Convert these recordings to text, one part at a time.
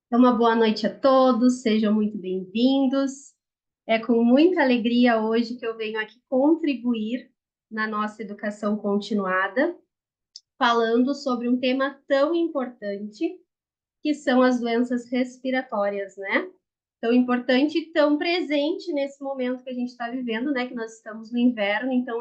Então, uma boa noite a todos, sejam muito bem-vindos. É com muita alegria hoje que eu venho aqui contribuir na nossa educação continuada, falando sobre um tema tão importante, que são as doenças respiratórias, né? Tão importante e tão presente nesse momento que a gente está vivendo, né? Que nós estamos no inverno, então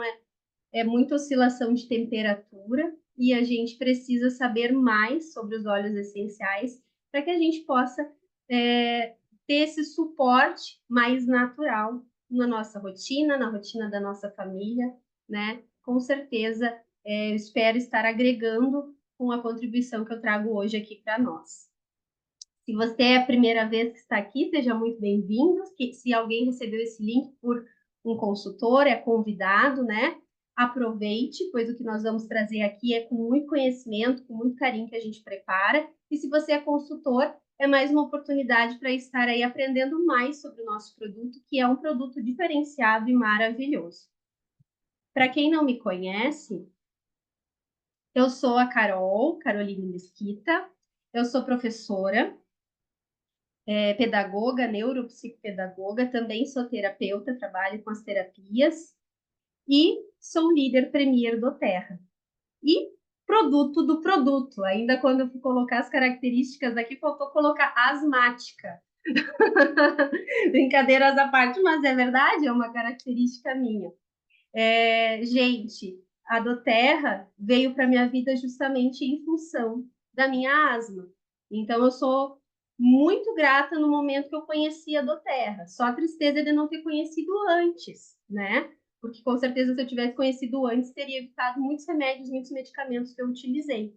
é muita oscilação de temperatura e a gente precisa saber mais sobre os óleos essenciais para que a gente possa ter esse suporte mais natural na nossa rotina, na rotina da nossa família, né? Com certeza, eu espero estar agregando com a contribuição que eu trago hoje aqui para nós. Se você é a primeira vez que está aqui, seja muito bem-vindo. Se alguém recebeu esse link por um consultor, é convidado, né? Aproveite, pois o que nós vamos trazer aqui é com muito conhecimento, com muito carinho que a gente prepara. E se você é consultor, é mais uma oportunidade para estar aí aprendendo mais sobre o nosso produto, que é um produto diferenciado e maravilhoso. Para quem não me conhece, eu sou a Caroline Mesquita, eu sou professora, pedagoga, neuropsicopedagoga, também sou terapeuta, trabalho com as terapias e sou líder premier do Terra. E produto do produto, ainda quando eu fui colocar as características aqui, faltou colocar asmática. Brincadeiras à parte, mas é verdade, é uma característica minha. Gente, a Doterra veio para minha vida justamente em função da minha asma. Então, eu sou muito grata no momento que eu conheci a Doterra. Só a tristeza de não ter conhecido antes, né? Porque com certeza, se eu tivesse conhecido antes, teria evitado muitos remédios, muitos medicamentos que eu utilizei.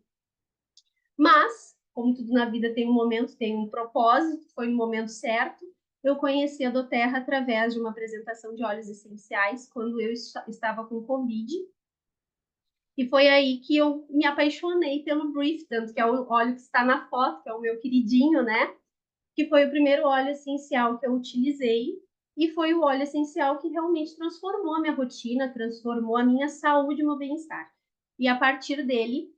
Mas, como tudo na vida tem um momento, tem um propósito, foi no momento certo. Eu conheci a Doterra através de uma apresentação de óleos essenciais, quando eu estava com Covid. E foi aí que eu me apaixonei pelo Brief, tanto que é o óleo que está na foto, que é o meu queridinho, né? Que foi o primeiro óleo essencial que eu utilizei. E foi o óleo essencial que realmente transformou a minha rotina, transformou a minha saúde e o meu bem-estar. E a partir dele,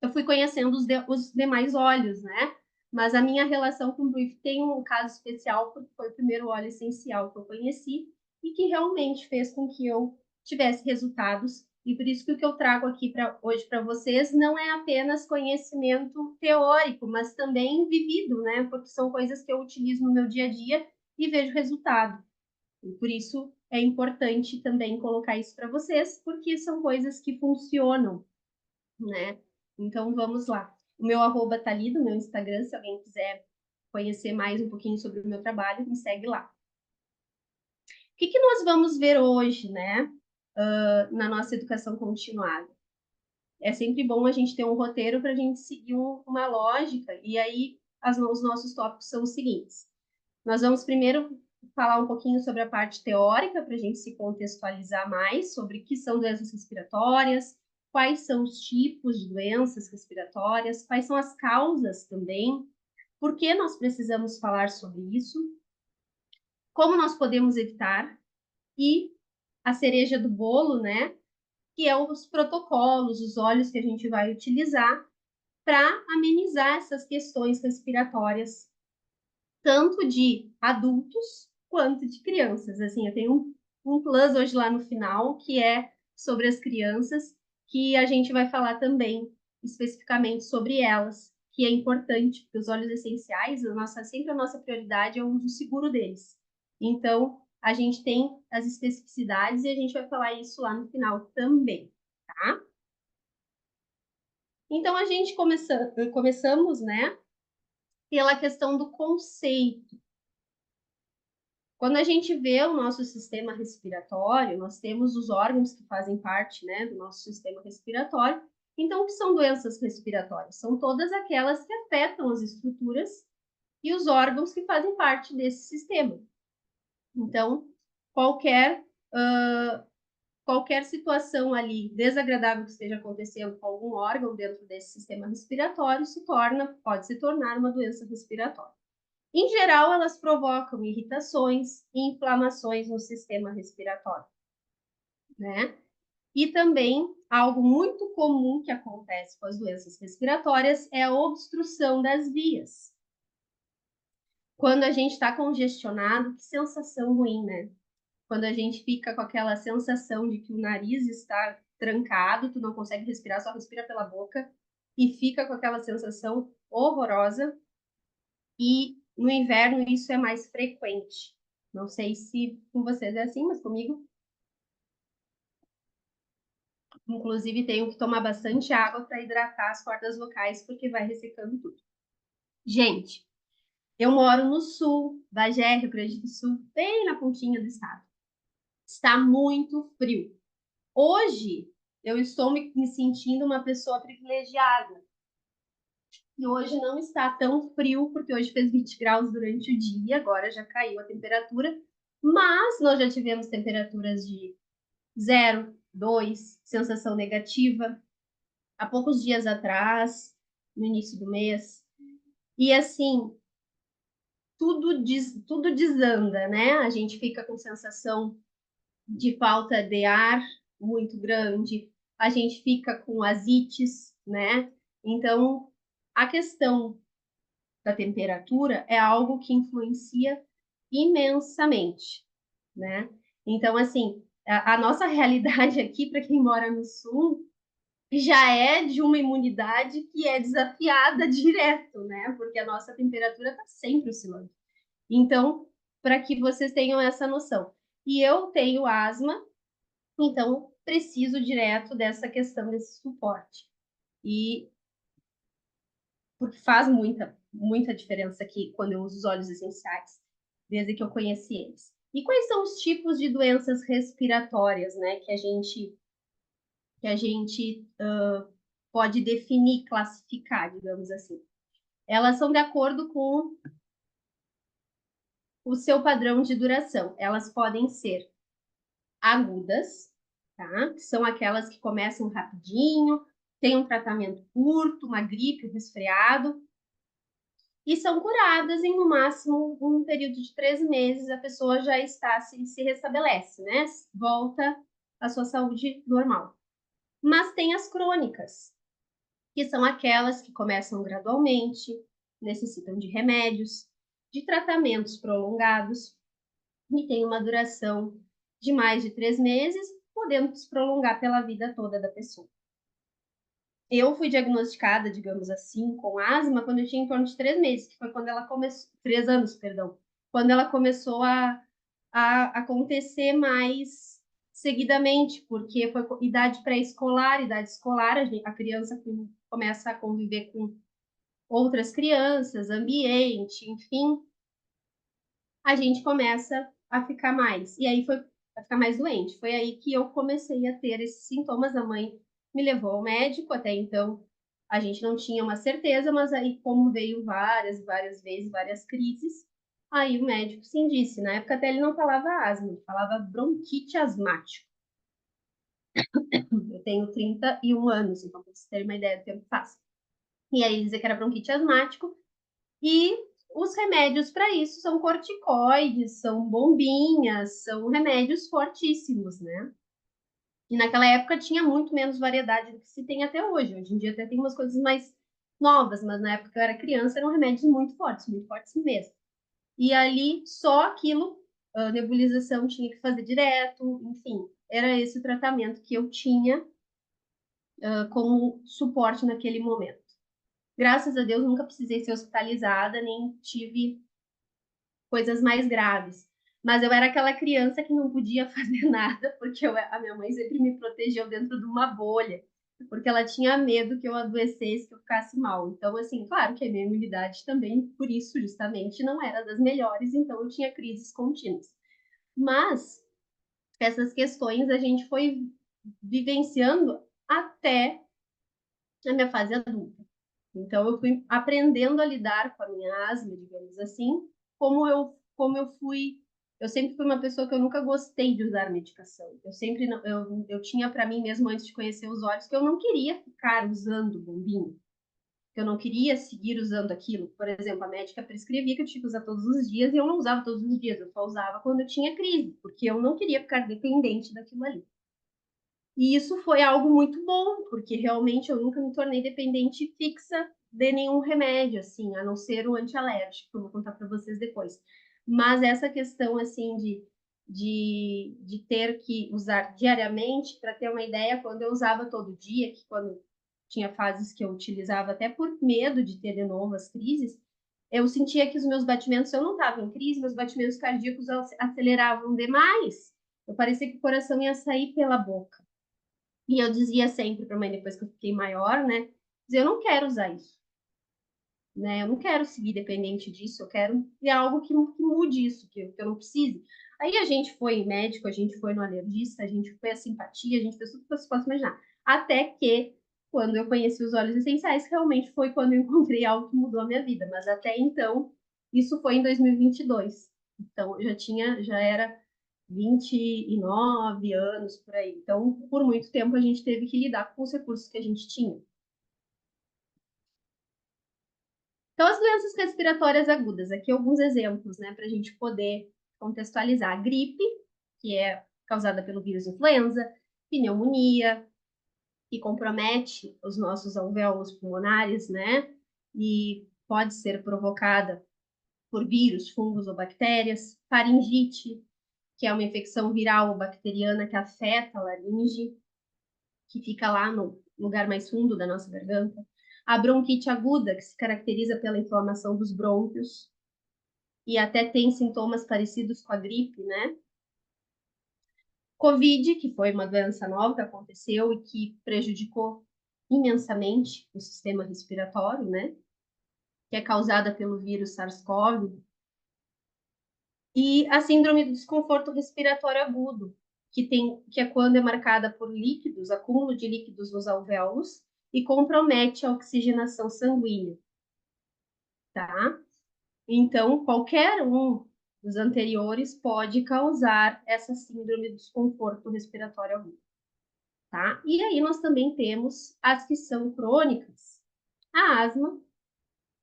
eu fui conhecendo os demais óleos, né? Mas a minha relação com o Brief tem um caso especial, porque foi o primeiro óleo essencial que eu conheci e que realmente fez com que eu tivesse resultados. E por isso que o que eu trago aqui hoje para vocês não é apenas conhecimento teórico, mas também vivido, né? Porque são coisas que eu utilizo no meu dia a dia e vejo resultado. E por isso é importante também colocar isso para vocês, porque são coisas que funcionam, né? Então vamos lá. O meu arroba tá ali no meu Instagram, se alguém quiser conhecer mais um pouquinho sobre o meu trabalho, me segue lá. O que nós vamos ver hoje, né, na nossa educação continuada? É sempre bom a gente ter um roteiro para a gente seguir uma lógica, e aí os nossos tópicos são os seguintes. Nós vamos primeiro falar um pouquinho sobre a parte teórica, para a gente se contextualizar mais sobre o que são doenças respiratórias, quais são os tipos de doenças respiratórias, quais são as causas também, por que nós precisamos falar sobre isso, como nós podemos evitar e a cereja do bolo, né? Que é os protocolos, os óleos que a gente vai utilizar para amenizar essas questões respiratórias tanto de adultos quanto de crianças. Assim, eu tenho um plus hoje lá no final, que é sobre as crianças, que a gente vai falar também especificamente sobre elas, que é importante, porque os óleos essenciais, sempre a nossa prioridade é o uso seguro deles. Então, a gente tem as especificidades e a gente vai falar isso lá no final também, tá? Então, a gente começamos, né, pela questão do conceito. Quando a gente vê o nosso sistema respiratório, nós temos os órgãos que fazem parte, né, do nosso sistema respiratório. Então, o que são doenças respiratórias? São todas aquelas que afetam as estruturas e os órgãos que fazem parte desse sistema. Então, qualquer, uh, qualquer situação ali desagradável que esteja acontecendo com algum órgão dentro desse sistema respiratório pode se tornar uma doença respiratória. Em geral, elas provocam irritações e inflamações no sistema respiratório, né? E também algo muito comum que acontece com as doenças respiratórias é a obstrução das vias. quando a gente está congestionado, que sensação ruim, né? Quando a gente fica com aquela sensação de que o nariz está trancado, tu não consegue respirar, só respira pela boca, e fica com aquela sensação horrorosa. E no inverno isso é mais frequente. Não sei se com vocês é assim, mas comigo, inclusive, tenho que tomar bastante água para hidratar as cordas vocais, porque vai ressecando tudo. Gente, eu moro no sul, Bagé, Rio Grande do Sul, bem na pontinha do estado. Está muito frio. Hoje, eu estou me sentindo uma pessoa privilegiada. E hoje não está tão frio, porque hoje fez 20 graus durante o dia, agora já caiu a temperatura. Mas nós já tivemos temperaturas de 0, 2, sensação negativa, há poucos dias atrás, no início do mês. E assim, tudo desanda, né? A gente fica com sensação de falta de ar muito grande, a gente fica com asites, né? Então, a questão da temperatura é algo que influencia imensamente, né? Então, assim, a nossa realidade aqui, para quem mora no sul, já é de uma imunidade que é desafiada direto, né? Porque a nossa temperatura está sempre oscilando. Então, para que vocês tenham essa noção. E eu tenho asma, então preciso direto dessa questão desse suporte. E porque faz muita diferença aqui quando eu uso os óleos essenciais, desde que eu conheci eles. E quais são os tipos de doenças respiratórias, né, que a gente pode definir, classificar, digamos assim? Elas são de acordo com o seu padrão de duração. Elas podem ser agudas, tá? Que são aquelas que começam rapidinho, tem um tratamento curto, uma gripe, um resfriado, e são curadas em no máximo um período de 3 meses, a pessoa já está se restabelece, né? Volta à sua saúde normal. Mas tem as crônicas, que são aquelas que começam gradualmente, necessitam de remédios, de tratamentos prolongados e tem uma duração de mais de 3 meses, podendo se prolongar pela vida toda da pessoa. Eu fui diagnosticada, digamos assim, com asma quando eu tinha em torno de 3 meses, que foi quando ela começou, 3 anos, perdão, quando ela começou a acontecer mais seguidamente, porque foi idade pré-escolar, idade escolar, a criança começa a conviver com outras crianças, ambiente, enfim, a gente começa a ficar mais. E aí foi a ficar mais doente. Foi aí que eu comecei a ter esses sintomas. A mãe me levou ao médico, até então a gente não tinha uma certeza, mas aí, como veio várias vezes, várias crises, aí o médico sim disse. Na época até ele não falava asma, ele falava bronquite asmático. Eu tenho 31 anos, então para vocês terem uma ideia do tempo que faz. E aí dizia que era bronquite asmático, e os remédios para isso são corticoides, são bombinhas, são remédios fortíssimos, né? E naquela época tinha muito menos variedade do que se tem até hoje. Hoje em dia até tem umas coisas mais novas, mas na época que eu era criança eram remédios muito fortes mesmo. E ali só aquilo, a nebulização tinha que fazer direto, enfim, era esse o tratamento que eu tinha como suporte naquele momento. Graças a Deus nunca precisei ser hospitalizada, nem tive coisas mais graves. Mas eu era aquela criança que não podia fazer nada, porque a minha mãe sempre me protegeu dentro de uma bolha, porque ela tinha medo que eu adoecesse, que eu ficasse mal. Então, assim, claro que a minha imunidade também, por isso, justamente, não era das melhores, então eu tinha crises contínuas. Mas essas questões a gente foi vivenciando até a minha fase adulta. Então, eu fui aprendendo a lidar com a minha asma, digamos assim, como eu fui. Eu sempre fui uma pessoa que eu nunca gostei de usar medicação. Eu sempre não, eu tinha para mim mesmo antes de conhecer os olhos que eu não queria ficar usando bombinha, que eu não queria seguir usando aquilo. Por exemplo, a médica prescrevia que eu tinha que usar todos os dias e eu não usava todos os dias, eu só usava quando eu tinha crise, porque eu não queria ficar dependente daquilo ali. E isso foi algo muito bom, porque realmente eu nunca me tornei dependente fixa de nenhum remédio, assim, a não ser o antialérgico, que eu vou contar para vocês depois. Mas essa questão, assim, de ter que usar diariamente, para ter uma ideia, quando eu usava todo dia, que quando tinha fases que eu utilizava até por medo de ter de novo as crises, eu sentia que os meus batimentos, se eu não estava em crise, meus batimentos cardíacos aceleravam demais. Eu parecia que o coração ia sair pela boca. E eu dizia sempre para a mãe, depois que eu fiquei maior, né? Dizia, eu não quero usar isso, né? Eu não quero seguir dependente disso, eu quero ter algo que mude isso, que eu não precise. Aí a gente foi em médico, a gente foi no alergista, a gente foi a simpatia, a gente fez tudo que você possa imaginar. Até que, quando eu conheci os óleos essenciais, realmente foi quando eu encontrei algo que mudou a minha vida. Mas até então, isso foi em 2022. Então, já era 29 anos por aí. Então, por muito tempo, a gente teve que lidar com os recursos que a gente tinha. Então, as doenças respiratórias agudas, aqui alguns exemplos, né, para a gente poder contextualizar. A gripe, que é causada pelo vírus influenza, pneumonia, que compromete os nossos alvéolos pulmonares, né, e pode ser provocada por vírus, fungos ou bactérias. Faringite, que é uma infecção viral ou bacteriana que afeta a laringe, que fica lá no lugar mais fundo da nossa garganta. A bronquite aguda, que se caracteriza pela inflamação dos brônquios e até tem sintomas parecidos com a gripe, né? Covid, que foi uma doença nova que aconteceu e que prejudicou imensamente o sistema respiratório, né? Que é causada pelo vírus SARS-CoV. E a síndrome do desconforto respiratório agudo, que é quando é marcada por líquidos, acúmulo de líquidos nos alvéolos e compromete a oxigenação sanguínea, tá? Então, qualquer um dos anteriores pode causar essa síndrome do desconforto respiratório agudo, tá? E aí nós também temos as que são crônicas. A asma,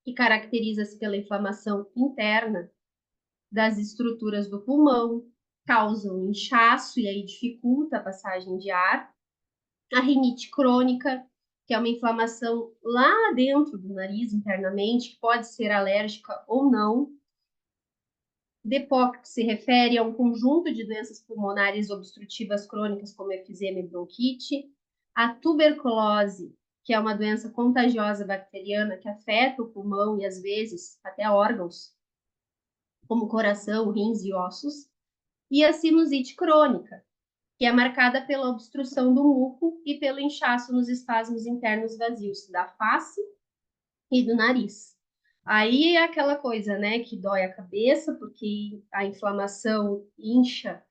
que caracteriza-se pela inflamação interna das estruturas do pulmão, causa um inchaço e aí dificulta a passagem de ar. A rinite crônica, que é uma inflamação lá dentro do nariz, internamente, que pode ser alérgica ou não. DPOC, que se refere a um conjunto de doenças pulmonares obstrutivas crônicas, como efizema e bronquite. A tuberculose, que é uma doença contagiosa bacteriana que afeta o pulmão e, às vezes, até órgãos, como coração, rins e ossos. E a sinusite crônica, que é marcada pela obstrução do muco e pelo inchaço nos espasmos internos vazios da face e do nariz. Aí é aquela coisa, né, que dói a cabeça, porque a inflamação incha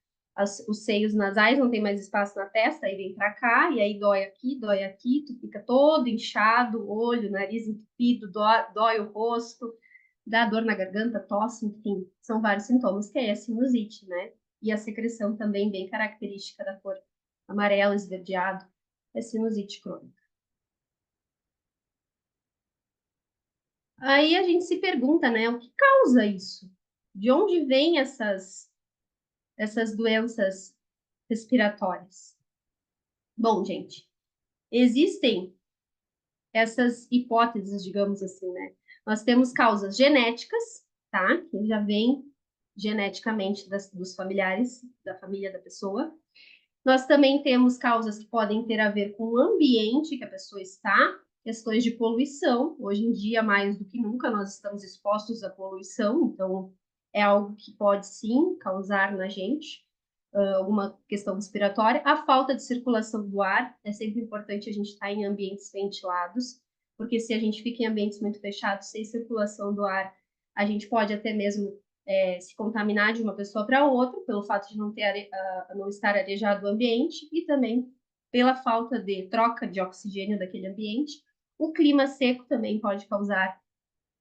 os seios nasais, não tem mais espaço na testa, aí vem pra cá, e aí dói aqui, tu fica todo inchado, olho, nariz entupido, dói o rosto, dá dor na garganta, tosse, enfim, são vários sintomas, que é a sinusite, né? E a secreção também bem característica da cor amarelo esverdeado, é sinusite crônica. Aí a gente se pergunta, né, o que causa isso? De onde vêm essas doenças respiratórias? Bom, gente, existem essas hipóteses, digamos assim, né? Nós temos causas genéticas, tá? Que já vem geneticamente dos familiares, da família da pessoa. Nós também temos causas que podem ter a ver com o ambiente que a pessoa está, questões de poluição. Hoje em dia, mais do que nunca, nós estamos expostos à poluição, então é algo que pode sim causar na gente alguma questão respiratória. A falta de circulação do ar, é sempre importante a gente estar em ambientes ventilados, porque se a gente fica em ambientes muito fechados, sem circulação do ar, a gente pode até mesmo se contaminar de uma pessoa para outra, pelo fato de não estar arejado o ambiente e também pela falta de troca de oxigênio daquele ambiente. O clima seco também pode causar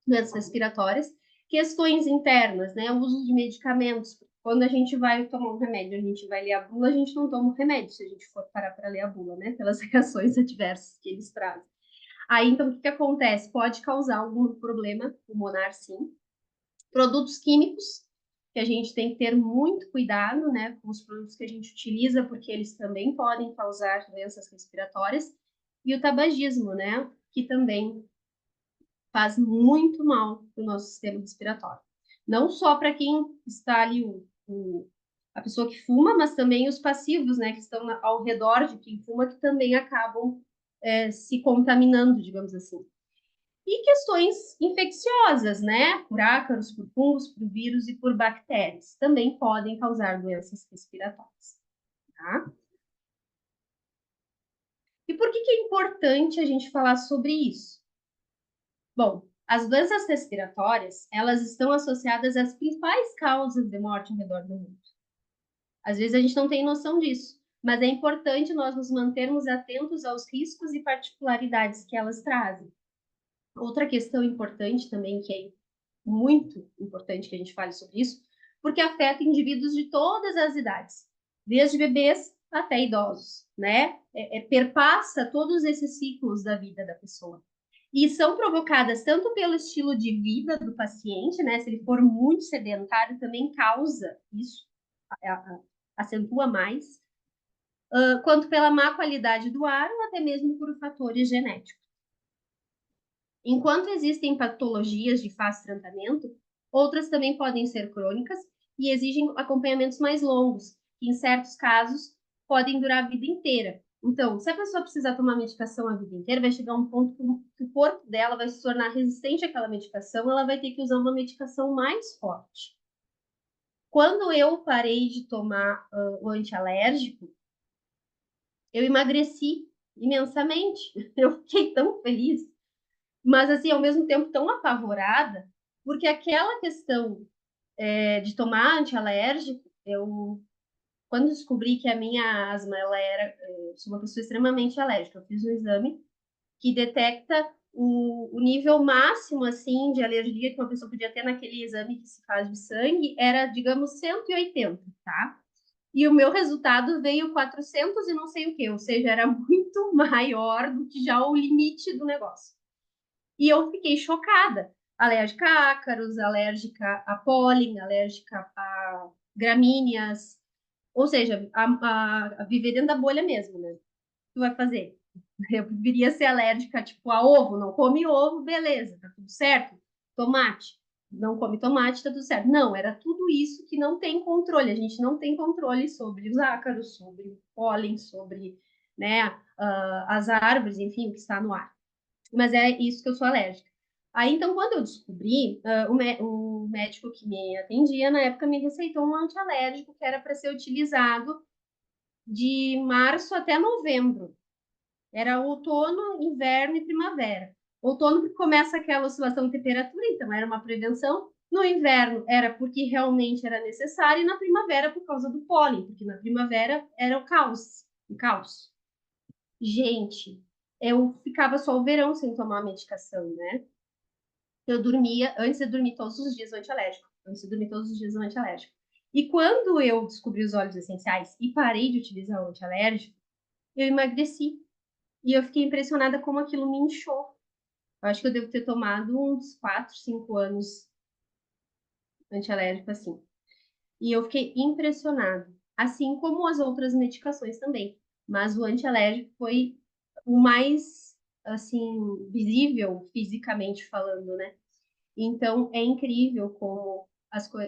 doenças respiratórias. Questões internas, né? O uso de medicamentos. Quando a gente vai tomar um remédio, a gente vai ler a bula, a gente não toma o remédio, se a gente for parar para ler a bula, né? Pelas reações adversas que eles trazem. Aí, então, o que acontece? Pode causar algum problema pulmonar, sim. Produtos químicos, que a gente tem que ter muito cuidado, né, com os produtos que a gente utiliza, porque eles também podem causar doenças respiratórias. E o tabagismo, né, que também faz muito mal para o nosso sistema respiratório. Não só para quem está ali, a pessoa que fuma, mas também os passivos, né, que estão ao redor de quem fuma, que também acabam se contaminando, digamos assim. E questões infecciosas, né, por ácaros, por fungos, por vírus e por bactérias, também podem causar doenças respiratórias, tá? E por que é importante a gente falar sobre isso? Bom, as doenças respiratórias, elas estão associadas às principais causas de morte ao redor do mundo. Às vezes a gente não tem noção disso, mas é importante nós nos mantermos atentos aos riscos e particularidades que elas trazem. Outra questão importante também, que é muito importante que a gente fale sobre isso, porque afeta indivíduos de todas as idades, desde bebês até idosos, né? Perpassa todos esses ciclos da vida da pessoa. E são provocadas tanto pelo estilo de vida do paciente, né? Se ele for muito sedentário, também causa isso, acentua mais, quanto pela má qualidade do ar ou até mesmo por fatores genéticos. Enquanto existem patologias de fácil tratamento, outras também podem ser crônicas e exigem acompanhamentos mais longos, que em certos casos podem durar a vida inteira. Então, se a pessoa precisar tomar medicação a vida inteira, vai chegar um ponto que o corpo dela vai se tornar resistente àquela medicação, ela vai ter que usar uma medicação mais forte. Quando eu parei de tomar o antialérgico, eu emagreci imensamente. Eu fiquei tão feliz, mas assim, ao mesmo tempo tão apavorada, porque aquela questão de tomar antialérgico, eu quando descobri que a minha asma, ela era, eu sou uma pessoa extremamente alérgica, eu fiz um exame que detecta o nível máximo, assim, de alergia que uma pessoa podia ter naquele exame que se faz de sangue, era, digamos, 180, tá? E o meu resultado veio 400 e não sei o quê, ou seja, era muito maior do que já o limite do negócio. E eu fiquei chocada. Alérgica a ácaros, alérgica a pólen, alérgica a gramíneas, ou seja, a viver dentro da bolha mesmo, né? O que tu vai fazer? Eu deveria ser alérgica, tipo, a ovo, não come ovo, beleza, tá tudo certo. Tomate, não come tomate, tá tudo certo. Não, era tudo isso que não tem controle. A gente não tem controle sobre os ácaros, sobre o pólen, sobre, né, as árvores, enfim, o que está no ar. Mas é isso que eu sou alérgica. Aí, então, quando eu descobri, o médico que me atendia, na época, me receitou um antialérgico que era para ser utilizado de março até novembro. Era outono, inverno e primavera. Outono porque começa aquela oscilação de temperatura, então era uma prevenção. No inverno era porque realmente era necessário, e na primavera por causa do pólen, porque na primavera era o caos. Gente, eu ficava só o verão sem tomar a medicação, né? Eu dormia, antes eu dormia todos os dias o antialérgico. Antes eu dormia todos os dias o antialérgico. E quando eu descobri os óleos essenciais e parei de utilizar o antialérgico, eu emagreci. E eu fiquei impressionada como aquilo me inchou. Eu acho que eu devo ter tomado uns 4, 5 anos antialérgico assim. E eu fiquei impressionada. Assim como as outras medicações também. Mas o antialérgico foi o mais, assim, visível fisicamente falando, né? Então, é incrível como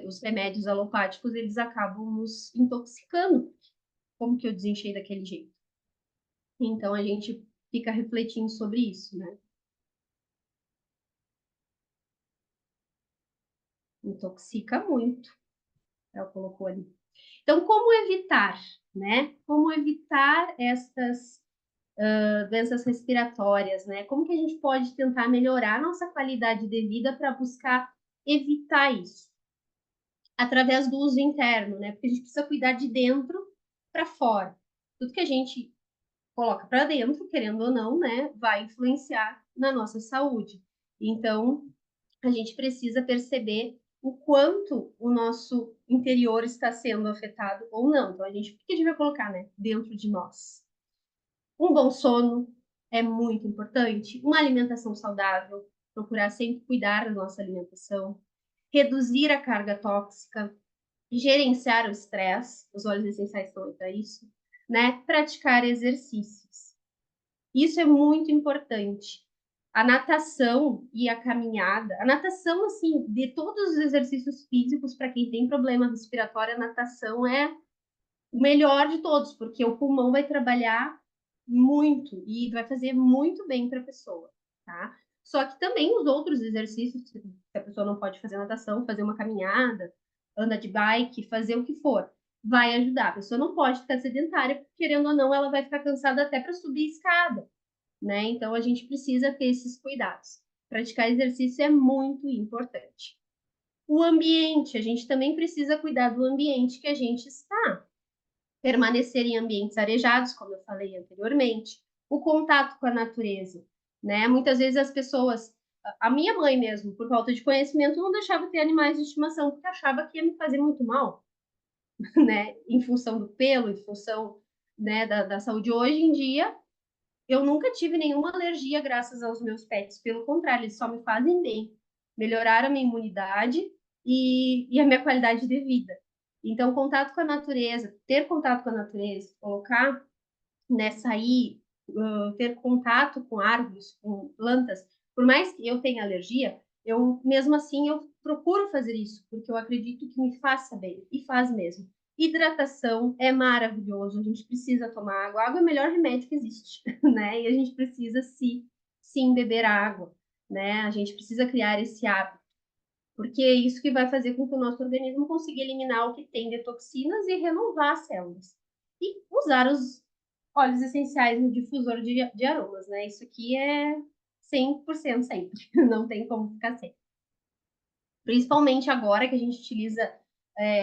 os remédios alopáticos, eles acabam nos intoxicando. Como que eu desenchei daquele jeito? Então, a gente fica refletindo sobre isso, né? Intoxica muito, ela colocou ali. Então, como evitar, né? Como evitar estas doenças respiratórias, né? Como que a gente pode tentar melhorar a nossa qualidade de vida para buscar evitar isso? Através do uso interno, né? Porque a gente precisa cuidar de dentro para fora. Tudo que a gente coloca para dentro, querendo ou não, né, vai influenciar na nossa saúde. Então, a gente precisa perceber o quanto o nosso interior está sendo afetado ou não. Então, o que a gente vai colocar, né, dentro de nós? Um bom sono é muito importante, uma alimentação saudável, procurar sempre cuidar da nossa alimentação, reduzir a carga tóxica, gerenciar o estresse, os óleos essenciais estão aí para isso, né? Praticar exercícios. Isso é muito importante. A natação e a caminhada, a natação, assim, de todos os exercícios físicos, para quem tem problema respiratório, a natação é o melhor de todos, porque o pulmão vai trabalhar muito e vai fazer muito bem para a pessoa, tá? Só que também os outros exercícios, se a pessoa não pode fazer natação, fazer uma caminhada, andar de bike, fazer o que for, vai ajudar. A pessoa não pode ficar sedentária, porque, querendo ou não, ela vai ficar cansada até para subir escada, né? Então a gente precisa ter esses cuidados. Praticar exercício é muito importante. O ambiente, a gente também precisa cuidar do ambiente que a gente está. Permanecer em ambientes arejados, como eu falei anteriormente, o contato com a natureza, né? Muitas vezes as pessoas, a minha mãe mesmo, por falta de conhecimento, não deixava ter animais de estimação, porque achava que ia me fazer muito mal, né? Em função do pelo, em função, né, da saúde. Hoje em dia, eu nunca tive nenhuma alergia graças aos meus pets, pelo contrário, eles só me fazem bem, melhoraram a minha imunidade e a minha qualidade de vida. Então, contato com a natureza, ter contato com a natureza, colocar, né, sair, ter contato com árvores, com plantas, por mais que eu tenha alergia, eu mesmo assim eu procuro fazer isso, porque eu acredito que me faça bem, e faz mesmo. Hidratação é maravilhoso, a gente precisa tomar água. A água é o melhor remédio que existe, né? E a gente precisa sim beber água, né? A gente precisa criar esse hábito, porque é isso que vai fazer com que o nosso organismo consiga eliminar o que tem de toxinas e renovar as células. E usar os óleos essenciais no difusor de aromas, né? Isso aqui é 100% sempre, não tem como ficar sem. Principalmente agora que a gente utiliza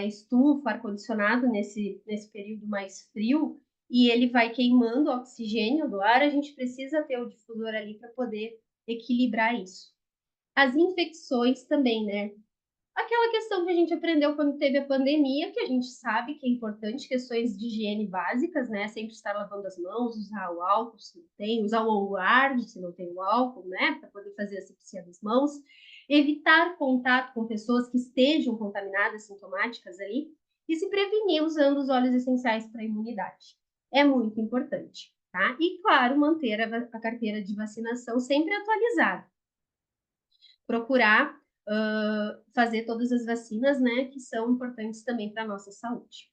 estufa, ar-condicionado nesse período mais frio, e ele vai queimando o oxigênio do ar, a gente precisa ter o difusor ali para poder equilibrar isso. As infecções também, né? Aquela questão que a gente aprendeu quando teve a pandemia, que a gente sabe que é importante, questões de higiene básicas, né? Sempre estar lavando as mãos, usar o álcool se não tem, usar o On-Guard se não tem o álcool, né? Para poder fazer a asepsia das mãos. Evitar contato com pessoas que estejam contaminadas, sintomáticas ali. E se prevenir usando os óleos essenciais para a imunidade. É muito importante, tá? E, claro, manter a carteira de vacinação sempre atualizada. Procurar fazer todas as vacinas, né, que são importantes também para a nossa saúde.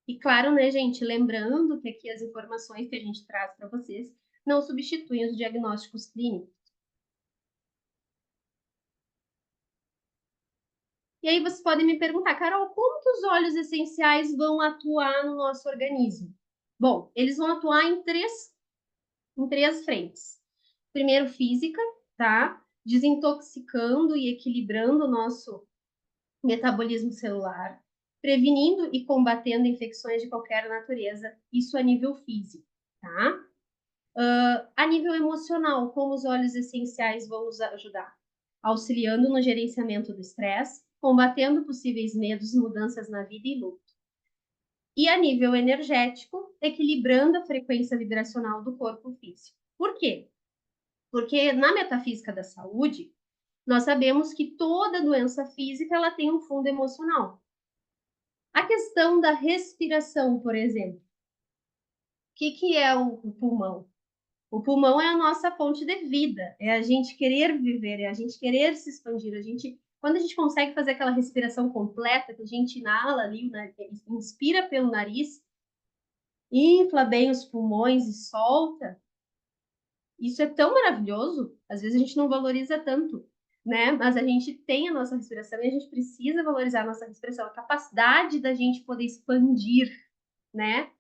E claro, né, gente, lembrando que aqui as informações que a gente traz para vocês não substituem os diagnósticos clínicos. E aí vocês podem me perguntar, Carol, como que os óleos essenciais vão atuar no nosso organismo? Bom, eles vão atuar em três frentes. Primeiro, física, tá? Desintoxicando e equilibrando o nosso metabolismo celular, prevenindo e combatendo infecções de qualquer natureza, isso a nível físico, tá? A nível emocional, como os óleos essenciais vão nos ajudar? Auxiliando no gerenciamento do estresse, combatendo possíveis medos, mudanças na vida e luto. E a nível energético, equilibrando a frequência vibracional do corpo físico. Por quê? Porque na metafísica da saúde, nós sabemos que toda doença física ela tem um fundo emocional. A questão da respiração, por exemplo. O que é o pulmão? O pulmão é a nossa fonte de vida, é a gente querer viver, é a gente querer se expandir. Quando a gente consegue fazer aquela respiração completa, que a gente inala ali, né, inspira pelo nariz, infla bem os pulmões e solta, isso é tão maravilhoso. Às vezes a gente não valoriza tanto, né? Mas a gente tem a nossa respiração e a gente precisa valorizar a nossa respiração, a capacidade da gente poder expandir, né?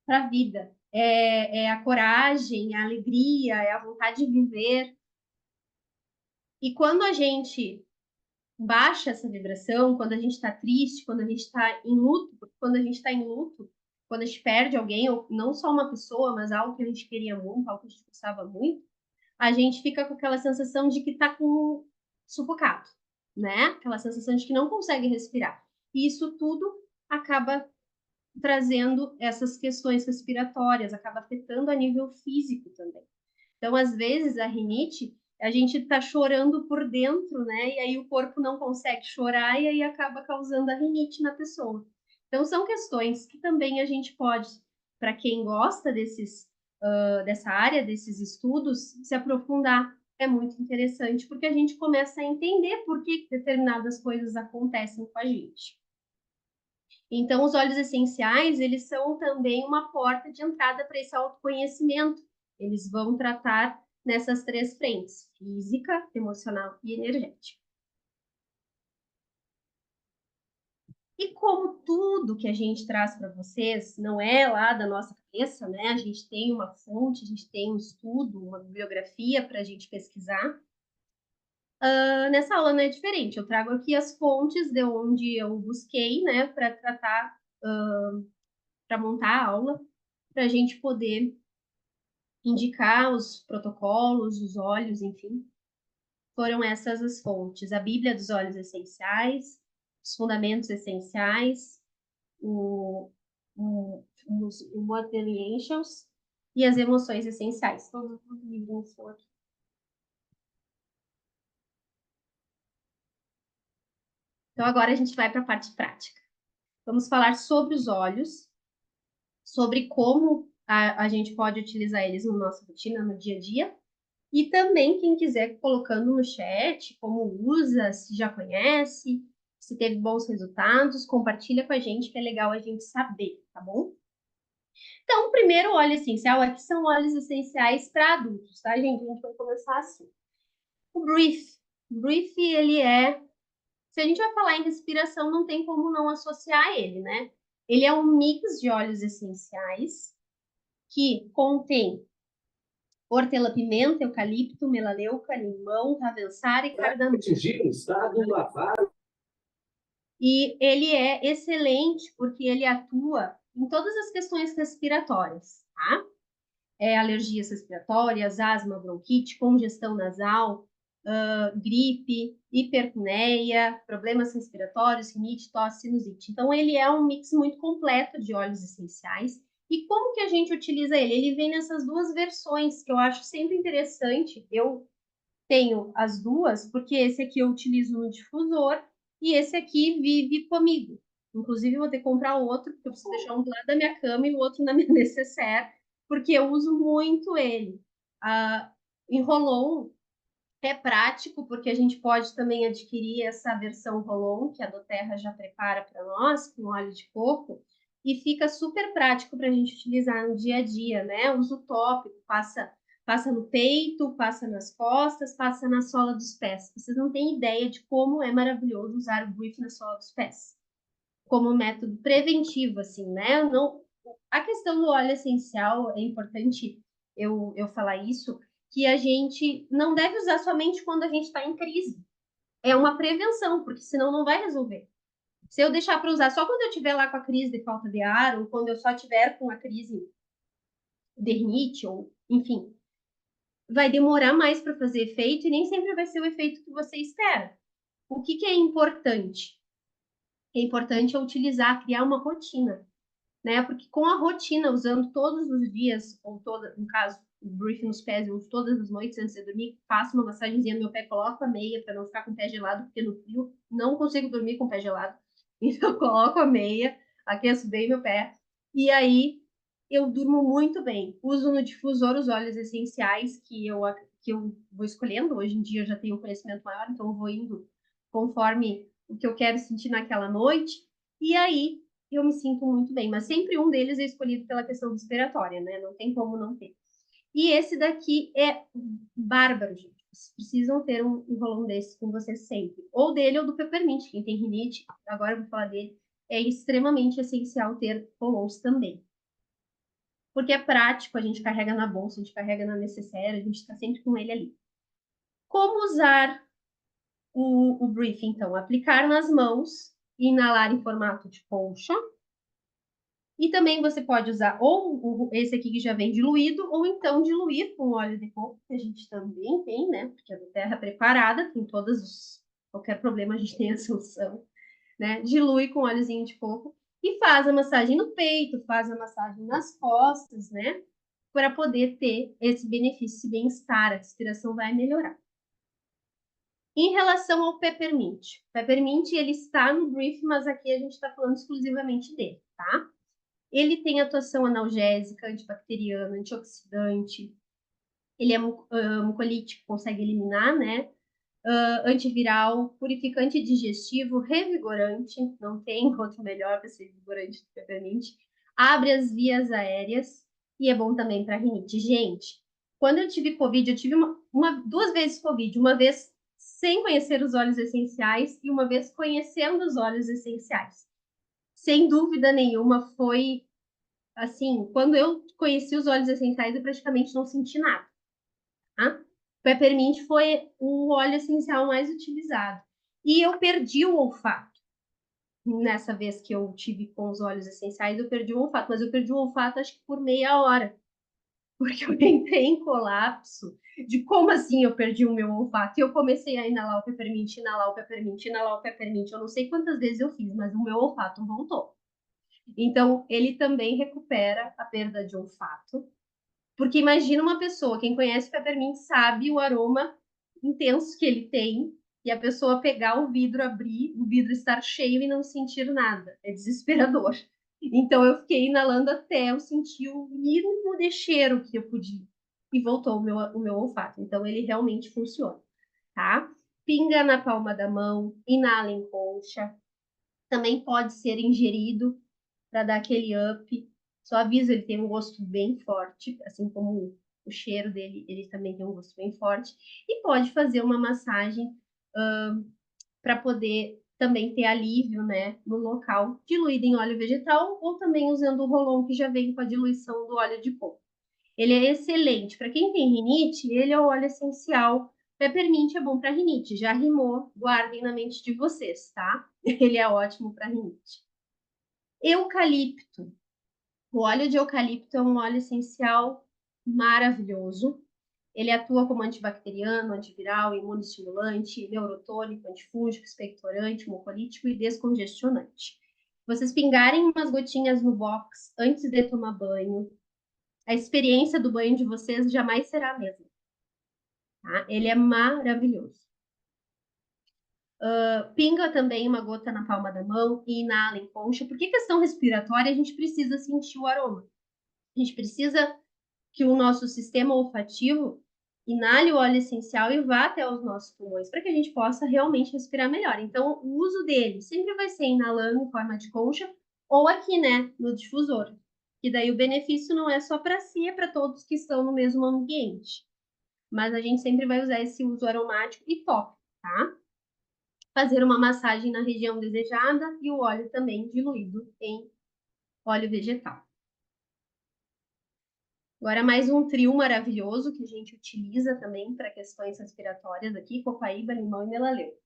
Para a vida. É a coragem, a alegria, é a vontade de viver. E quando a gente baixa essa vibração, quando a gente está triste, quando a gente está em luto, porque quando a gente está em luto, quando a gente perde alguém, ou não só uma pessoa, mas algo que a gente queria muito, algo que a gente gostava muito, a gente fica com aquela sensação de que está sufocado, né? Aquela sensação de que não consegue respirar. E isso tudo acaba trazendo essas questões respiratórias, acaba afetando a nível físico também. Então, às vezes, a rinite, a gente está chorando por dentro, né? E aí o corpo não consegue chorar e aí acaba causando a rinite na pessoa. Então, são questões que também a gente pode, para quem gosta dessa área, desses estudos, se aprofundar. É muito interessante, porque a gente começa a entender por que determinadas coisas acontecem com a gente. Então, os óleos essenciais, eles são também uma porta de entrada para esse autoconhecimento. Eles vão tratar nessas três frentes: física, emocional e energética. E como tudo que a gente traz para vocês não é lá da nossa cabeça, né? A gente tem uma fonte, a gente tem um estudo, uma bibliografia para a gente pesquisar. Nessa aula não é diferente. Eu trago aqui as fontes de onde eu busquei, né, para tratar, para montar a aula, para a gente poder indicar os protocolos, os óleos, enfim. Foram essas as fontes: a Bíblia dos Óleos Essenciais, os Fundamentos Essenciais, o Modeling Angels e as Emoções Essenciais. Todos os livros estão aqui. Então, agora a gente vai para a parte prática. Vamos falar sobre os óleos, sobre como a gente pode utilizar eles na nossa rotina, no dia a dia. E também, quem quiser, colocando no chat como usa, se já conhece, se teve bons resultados, compartilha com a gente, que é legal a gente saber, tá bom? Então, o primeiro óleo essencial aqui são óleos essenciais para adultos, tá, gente? A gente vai começar assim. O Brief. O Brief, ele é... Se a gente vai falar em respiração, não tem como não associar ele, né? Ele é um mix de óleos essenciais que contém hortelã-pimenta, eucalipto, melaleuca, limão, ravensara e cardamomo. Atingir um estado lavado. E ele é excelente porque ele atua em todas as questões respiratórias, tá? Alergias respiratórias, asma, bronquite, congestão nasal, gripe, hiperpneia, problemas respiratórios, rinite, tosse, sinusite. Então, ele é um mix muito completo de óleos essenciais. E como que a gente utiliza ele? Ele vem nessas duas versões, que eu acho sempre interessante. Eu tenho as duas, porque esse aqui eu utilizo no difusor e esse aqui vive comigo. Inclusive, eu vou ter que comprar outro, porque eu preciso deixar um do lado da minha cama e o outro na minha necessaire, porque eu uso muito ele. Em Rolon é prático, porque a gente pode também adquirir essa versão Rolon, que a doTERRA já prepara para nós, com óleo de coco, e fica super prático para a gente utilizar no dia a dia, né? Uso tópico, passa no peito, passa nas costas, passa na sola dos pés. Vocês não têm ideia de como é maravilhoso usar o Brief na sola dos pés, como método preventivo, assim, né? Não, a questão do óleo essencial é importante eu falar isso, que a gente não deve usar somente quando a gente está em crise. É uma prevenção, porque senão não vai resolver. Se eu deixar para usar só quando eu estiver lá com a crise de falta de ar, ou quando eu só estiver com a crise de rinite, ou enfim, vai demorar mais para fazer efeito e nem sempre vai ser o efeito que você espera. O que é importante? É importante é utilizar, criar uma rotina, né? Porque com a rotina, usando todos os dias, ou toda, no caso, o brief nos pés, eu uso todas as noites antes de dormir, faço uma massagenzinha no meu pé, coloco a meia para não ficar com o pé gelado, porque no frio não consigo dormir com o pé gelado. Então, eu coloco a meia, aqueço bem meu pé, e aí eu durmo muito bem. Uso no difusor os óleos essenciais que eu vou escolhendo. Hoje em dia eu já tenho um conhecimento maior, então eu vou indo conforme o que eu quero sentir naquela noite. E aí eu me sinto muito bem, mas sempre um deles é escolhido pela questão respiratória, né? Não tem como não ter. E esse daqui é bárbaro, gente. Vocês precisam ter um rolão desse com vocês sempre. Ou dele ou do Peppermint. Quem tem rinite, agora eu vou falar dele. É extremamente essencial ter rolões também. Porque é prático, a gente carrega na bolsa, a gente carrega na necessaire, a gente está sempre com ele ali. Como usar o brief, então? Aplicar nas mãos, inalar em formato de concha. E também você pode usar ou esse aqui que já vem diluído, ou então diluir com óleo de coco, que a gente também tem, né? Porque a terra é preparada, tem todos os... Qualquer problema a gente tem a solução, né? Dilui com óleozinho de coco e faz a massagem no peito, faz a massagem nas costas, né? Para poder ter esse benefício, esse bem-estar, a respiração vai melhorar. Em relação ao Peppermint, ele está no brief, mas aqui a gente está falando exclusivamente dele, tá? Ele tem atuação analgésica, antibacteriana, antioxidante. Ele é mucolítico, consegue eliminar, né? Antiviral, purificante digestivo, revigorante, não tem outro melhor para ser revigorante do que peppermint, abre as vias aéreas e é bom também para rinite. Gente, quando eu tive Covid, eu tive duas vezes Covid, uma vez sem conhecer os óleos essenciais e uma vez conhecendo os óleos essenciais. Sem dúvida nenhuma, foi assim, quando eu conheci os óleos essenciais, eu praticamente não senti nada. Tá? Peppermint foi o óleo essencial mais utilizado. E eu perdi o olfato. Nessa vez que eu tive com os óleos essenciais, eu perdi o olfato. Mas eu perdi o olfato acho que por meia hora. Porque eu entrei em colapso de como assim eu perdi o meu olfato. E eu comecei a inalar o peppermint, inalar o peppermint, inalar o peppermint. Eu não sei quantas vezes eu fiz, mas o meu olfato voltou. Então, ele também recupera a perda de olfato. Porque imagina uma pessoa, quem conhece o peppermint sabe o aroma intenso que ele tem, e a pessoa pegar o vidro, abrir, o vidro estar cheio e não sentir nada. É desesperador. Então eu fiquei inalando até eu sentir o mínimo de cheiro que eu podia. E voltou o meu olfato. Então ele realmente funciona, tá? Pinga na palma da mão, inala em concha. Também pode ser ingerido para dar aquele up. Só aviso, ele tem um gosto bem forte, assim como o cheiro dele, ele também tem um gosto bem forte. E pode fazer uma massagem para poder também ter alívio, né, no local, diluído em óleo vegetal ou também usando o rolon que já vem com a diluição do óleo de coco. Ele é excelente. Para quem tem rinite, ele é o óleo essencial. Peppermint é bom para rinite. Já rimou, guardem na mente de vocês, tá? Ele é ótimo para rinite. Eucalipto. O óleo de eucalipto é um óleo essencial maravilhoso. Ele atua como antibacteriano, antiviral, imunoestimulante, neurotônico, antifúngico, expectorante, mucolítico e descongestionante. Vocês pingarem umas gotinhas no box antes de tomar banho, a experiência do banho de vocês jamais será a mesma. Tá? Ele é maravilhoso. Pinga também uma gota na palma da mão e inala em concha, porque questão respiratória a gente precisa sentir o aroma. A gente precisa que o nosso sistema olfativo inale o óleo essencial e vá até os nossos pulmões, para que a gente possa realmente respirar melhor. Então, o uso dele sempre vai ser inalando em forma de concha ou aqui, né, no difusor. E daí o benefício não é só para si, é para todos que estão no mesmo ambiente. Mas a gente sempre vai usar esse uso aromático e top, tá? Fazer uma massagem na região desejada e o óleo também diluído em óleo vegetal. Agora, mais um trio maravilhoso que a gente utiliza também para questões respiratórias aqui: copaíba, limão e melaleuca.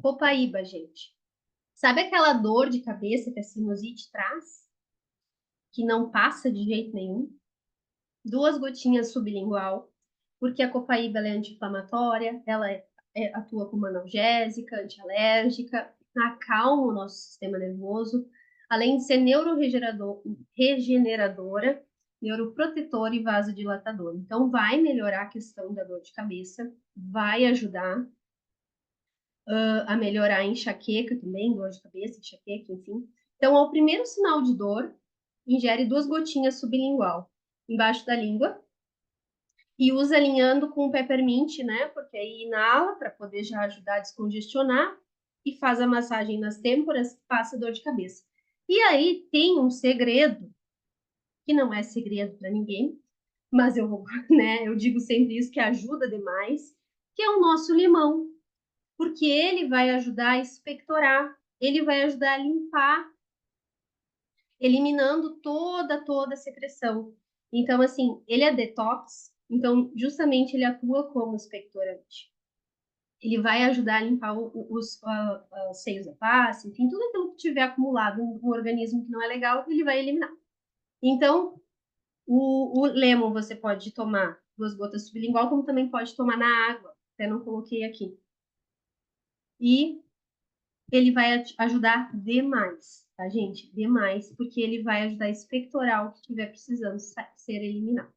Copaíba, gente. Sabe aquela dor de cabeça que a sinusite traz? Que não passa de jeito nenhum? 2 gotinhas sublingual, porque a copaíba é anti-inflamatória, ela atua como analgésica, antialérgica, acalma o nosso sistema nervoso, além de ser regeneradora, neuroprotetora e vasodilatadora. Então, vai melhorar a questão da dor de cabeça, vai ajudar a melhorar a enxaqueca também, dor de cabeça, enxaqueca, enfim. Então, ao primeiro sinal de dor, ingere 2 gotinhas sublingual embaixo da língua e usa alinhando com o peppermint, né? Porque aí inala para poder já ajudar a descongestionar e faz a massagem nas têmporas, passa dor de cabeça. E aí tem um segredo, que não é segredo para ninguém, mas eu, né, eu digo sempre isso, que ajuda demais, que é o nosso limão, porque ele vai ajudar a expectorar, ele vai ajudar a limpar, eliminando toda a secreção. Então, assim, ele é detox, então justamente ele atua como expectorante. Ele vai ajudar a limpar os seios da face, enfim, tudo aquilo que tiver acumulado no organismo que não é legal, ele vai eliminar. Então, o lemon você pode tomar 2 gotas sublingual, como também pode tomar na água, até não coloquei aqui. E ele vai ajudar demais, tá, gente? Demais, porque ele vai ajudar a expectorar o que estiver precisando ser eliminado.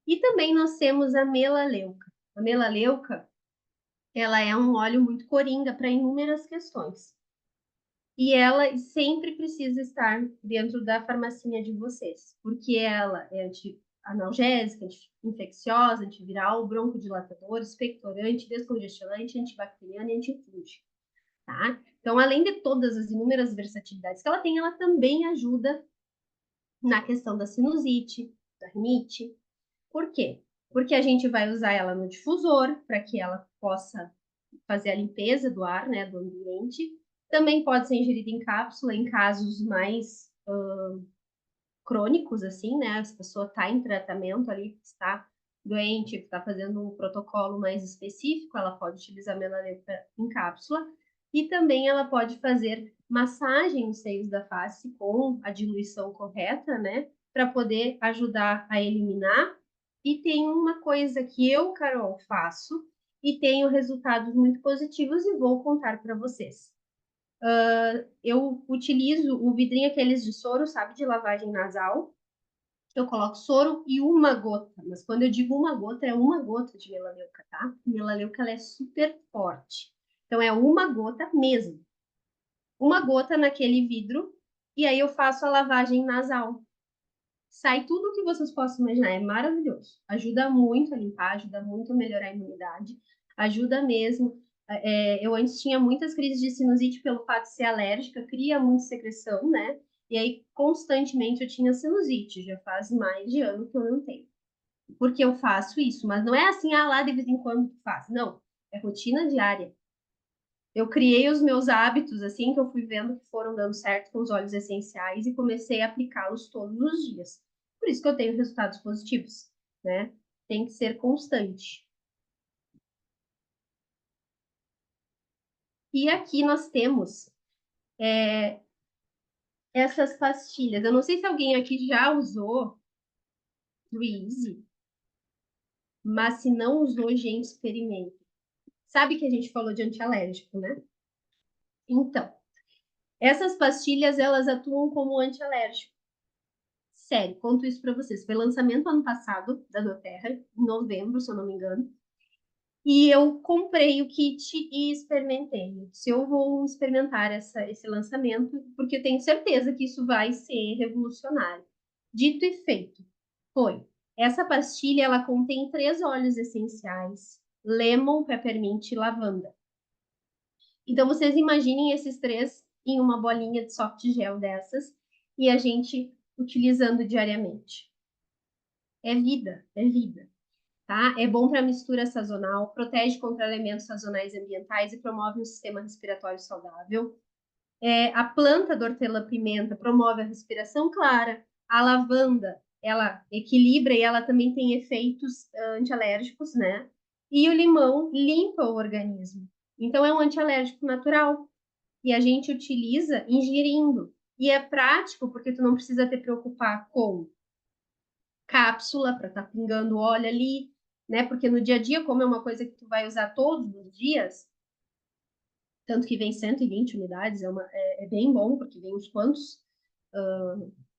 E também nós temos a melaleuca. A melaleuca, ela é um óleo muito coringa para inúmeras questões. E ela sempre precisa estar dentro da farmacinha de vocês, porque ela é analgésica, anti-infecciosa, antiviral, broncodilatador, expectorante, descongestionante, antibacteriana e antifúngica, tá? Então, além de todas as inúmeras versatilidades que ela tem, ela também ajuda na questão da sinusite, da rinite. Por quê? Porque a gente vai usar ela no difusor para que ela possa fazer a limpeza do ar, né, do ambiente. Também pode ser ingerida em cápsula em casos mais crônicos, assim, né? Se a pessoa está em tratamento ali, está doente, está fazendo um protocolo mais específico, ela pode utilizar melaleuca em cápsula. E também ela pode fazer massagem nos seios da face com a diluição correta, né? Para poder ajudar a eliminar. E tem uma coisa que eu, Carol, faço e tenho resultados muito positivos e vou contar para vocês. Eu utilizo o vidrinho aqueles de soro, sabe, de lavagem nasal. Eu coloco soro e uma gota, mas quando eu digo uma gota, é uma gota de melaleuca, tá? A melaleuca ela é super forte. Então é uma gota mesmo. Uma gota naquele vidro e aí eu faço a lavagem nasal. Sai tudo o que vocês possam imaginar, é maravilhoso. Ajuda muito a limpar, ajuda muito a melhorar a imunidade, ajuda mesmo. Eu antes tinha muitas crises de sinusite pelo fato de ser alérgica, cria muita secreção, né? E aí, constantemente, eu tinha sinusite. Já faz mais de ano que eu não tenho. Porque eu faço isso, mas não é assim, lá de vez em quando tu faz. Não, é rotina diária. Eu criei os meus hábitos, assim, que eu fui vendo que foram dando certo com os óleos essenciais e comecei a aplicá-los todos os dias. Por isso que eu tenho resultados positivos, né? Tem que ser constante. E aqui nós temos essas pastilhas. Eu não sei se alguém aqui já usou Breezy, mas se não usou, gente, experimente. Sabe que a gente falou de antialérgico, né? Então, essas pastilhas, elas atuam como antialérgico. Sério, conto isso para vocês. Foi lançamento ano passado da doTERRA, em novembro, se eu não me engano. E eu comprei o kit e experimentei. Se eu vou experimentar esse lançamento, porque eu tenho certeza que isso vai ser revolucionário. Dito e feito, foi. Essa pastilha, ela contém 3 óleos essenciais: lemon, peppermint e lavanda. Então, vocês imaginem esses 3 em uma bolinha de soft gel dessas e a gente utilizando diariamente. É vida, é vida, tá? É bom para mistura sazonal, protege contra elementos sazonais e ambientais e promove um sistema respiratório saudável. A planta da hortelã-pimenta promove a respiração clara. A lavanda, ela equilibra e ela também tem efeitos antialérgicos, né? E o limão limpa o organismo. Então, é um antialérgico natural. E a gente utiliza ingerindo. E é prático porque tu não precisa te preocupar com cápsula para estar pingando óleo ali, né? Porque no dia a dia, como é uma coisa que tu vai usar todos os dias, tanto que vem 120 unidades, é bem bom, porque vem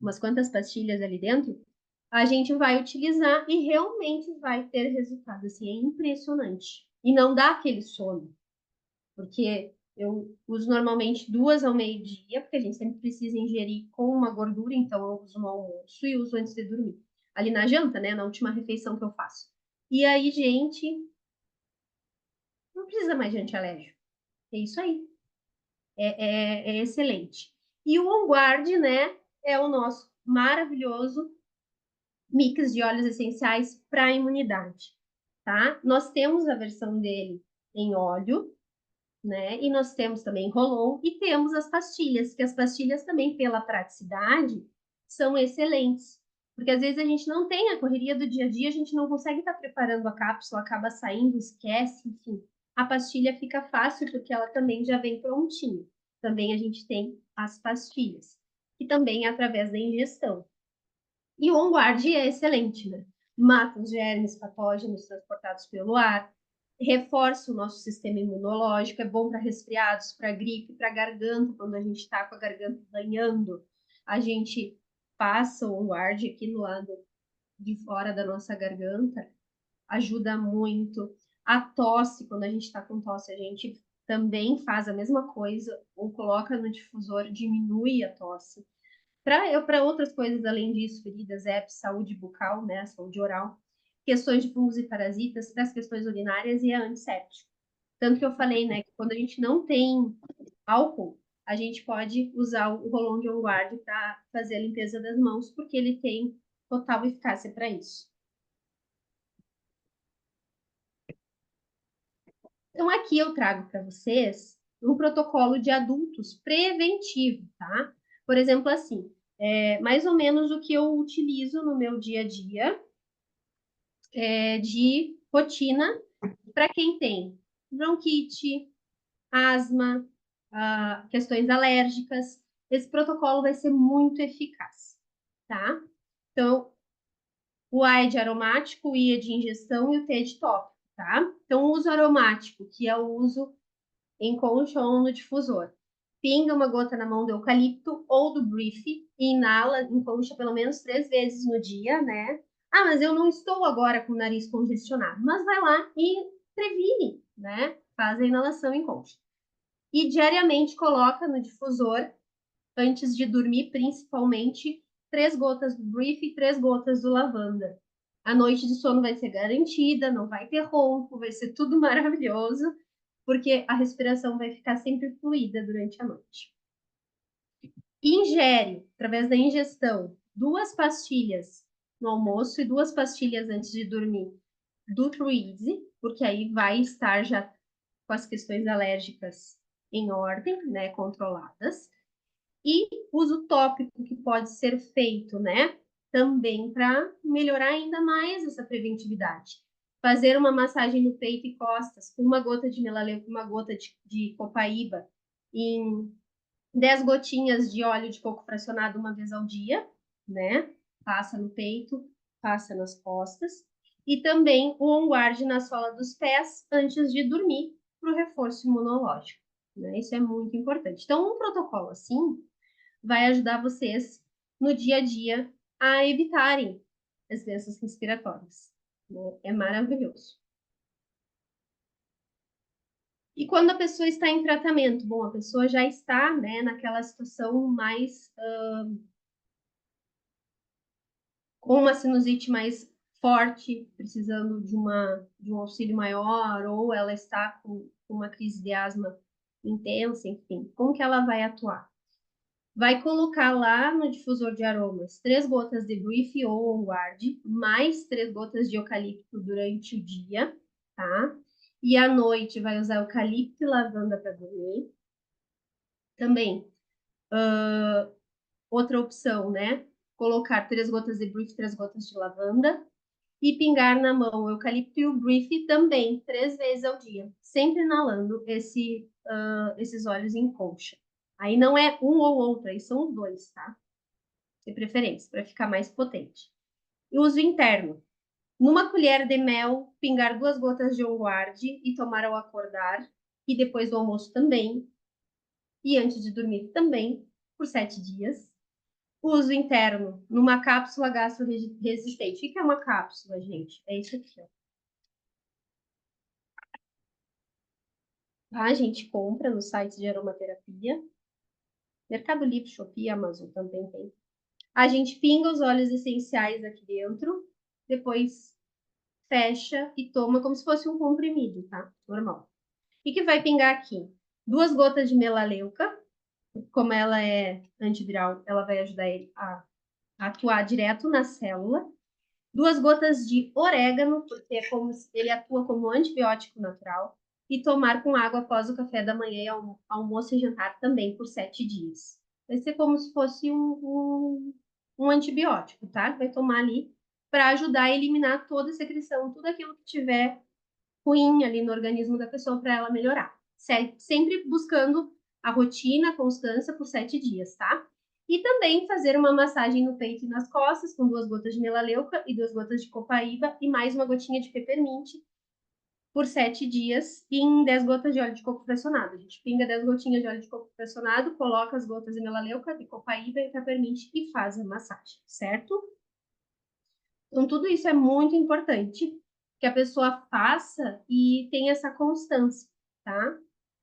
umas quantas pastilhas ali dentro, a gente vai utilizar e realmente vai ter resultado. Assim, é impressionante. E não dá aquele sono, porque eu uso normalmente 2 ao meio-dia, porque a gente sempre precisa ingerir com uma gordura, então eu uso no almoço e uso antes de dormir. Ali na janta, né, na última refeição que eu faço. E aí, gente, não precisa mais de antialérgico. É isso aí. É excelente. E o On Guard, né, é o nosso maravilhoso mix de óleos essenciais para a imunidade, tá? Nós temos a versão dele em óleo, né? E nós temos também Rolon e temos as pastilhas, que as pastilhas também, pela praticidade, são excelentes. Porque às vezes a gente não tem a correria do dia a dia, a gente não consegue estar preparando a cápsula, acaba saindo, esquece, enfim. A pastilha fica fácil porque ela também já vem prontinha. Também a gente tem as pastilhas, que também é através da ingestão. E o OnGuard é excelente, né? Mata os germes patógenos transportados pelo ar, reforça o nosso sistema imunológico, é bom para resfriados, para gripe, para garganta, quando a gente está com a garganta danhando, a gente passa o OnGuard aqui no lado de fora da nossa garganta, ajuda muito. A tosse, quando a gente está com tosse, a gente também faz a mesma coisa, ou coloca no difusor, diminui a tosse. Para outras coisas, além disso, feridas, herpes, saúde bucal, né, saúde oral, questões de fungos e parasitas, para as questões urinárias e é antisséptico. Tanto que eu falei, né, que quando a gente não tem álcool, a gente pode usar o Rolon de On Guard para fazer a limpeza das mãos, porque ele tem total eficácia para isso. Então, aqui eu trago para vocês um protocolo de adultos preventivo, tá? Por exemplo, assim, mais ou menos o que eu utilizo no meu dia a dia de rotina para quem tem bronquite, asma, questões alérgicas. Esse protocolo vai ser muito eficaz, tá? Então, o A é de aromático, o I é de ingestão e o T é de tópico, tá? Então, o uso aromático, que é o uso em concha ou no difusor. Pinga uma gota na mão do eucalipto ou do brief e inala em concha pelo menos 3 vezes no dia, né? Ah, mas eu não estou agora com o nariz congestionado. Mas vai lá e previne, né? Faz a inalação em concha. E diariamente coloca no difusor, antes de dormir, principalmente, 3 gotas do brief e 3 gotas do lavanda. A noite de sono vai ser garantida, não vai ter ronco, vai ser tudo maravilhoso, porque a respiração vai ficar sempre fluida durante a noite. Ingere, através da ingestão, 2 pastilhas no almoço e 2 pastilhas antes de dormir do Truease, porque aí vai estar já com as questões alérgicas em ordem, né, controladas. E uso tópico que pode ser feito, né, também para melhorar ainda mais essa preventividade. Fazer uma massagem no peito e costas com uma gota de melaleuca, uma gota de copaíba, em 10 gotinhas de óleo de coco fracionado uma vez ao dia, né? Passa no peito, passa nas costas. E também o On Guard na sola dos pés antes de dormir, para o reforço imunológico. Né? Isso é muito importante. Então, um protocolo assim vai ajudar vocês no dia a dia a evitarem as doenças respiratórias. Né? É maravilhoso. E quando a pessoa está em tratamento? Bom, a pessoa já está, né, naquela situação mais com uma sinusite mais forte, precisando de um auxílio maior, ou ela está com uma crise de asma intensa, enfim, como que ela vai atuar? Vai colocar lá no difusor de aromas 3 gotas de brief ou On Guard, mais 3 gotas de eucalipto durante o dia, tá? E à noite vai usar eucalipto e lavanda para dormir. Também, outra opção, né? Colocar 3 gotas de brief, 3 gotas de lavanda e pingar na mão o eucalipto e o brief também, 3 vezes ao dia, sempre inalando esses óleos em concha. Aí não é um ou outro, aí são os dois, tá? De preferência, para ficar mais potente. E uso interno. Numa colher de mel, pingar 2 gotas de On Guard e tomar ao acordar, e depois do almoço também, e antes de dormir também, por 7 dias. Uso interno, numa cápsula gastro-resistente. O que é uma cápsula, gente? É isso aqui, ó. Tá? A gente compra no site de aromaterapia. Mercado Livre, Shopee, Amazon também tem. A gente pinga os óleos essenciais aqui dentro, depois fecha e toma como se fosse um comprimido, tá? Normal. O que vai pingar aqui? 2 gotas de melaleuca, como ela é antiviral, ela vai ajudar ele a atuar direto na célula. 2 gotas de orégano, porque ele atua como antibiótico natural. E tomar com água após o café da manhã e almoço e jantar também por 7 dias. Vai ser como se fosse um antibiótico, tá? Vai tomar ali para ajudar a eliminar toda a secreção, tudo aquilo que tiver ruim ali no organismo da pessoa para ela melhorar. Sempre buscando a rotina, a constância por 7 dias, tá? E também fazer uma massagem no peito e nas costas com 2 gotas de melaleuca e 2 gotas de copaíba e mais uma gotinha de peppermint por 7 dias e em 10 gotas de óleo de coco pressionado. A gente pinga 10 gotinhas de óleo de coco pressionado, coloca as gotas de melaleuca, de copaíba e peppermint e faz a massagem, certo? Então, tudo isso é muito importante que a pessoa faça e tenha essa constância, tá?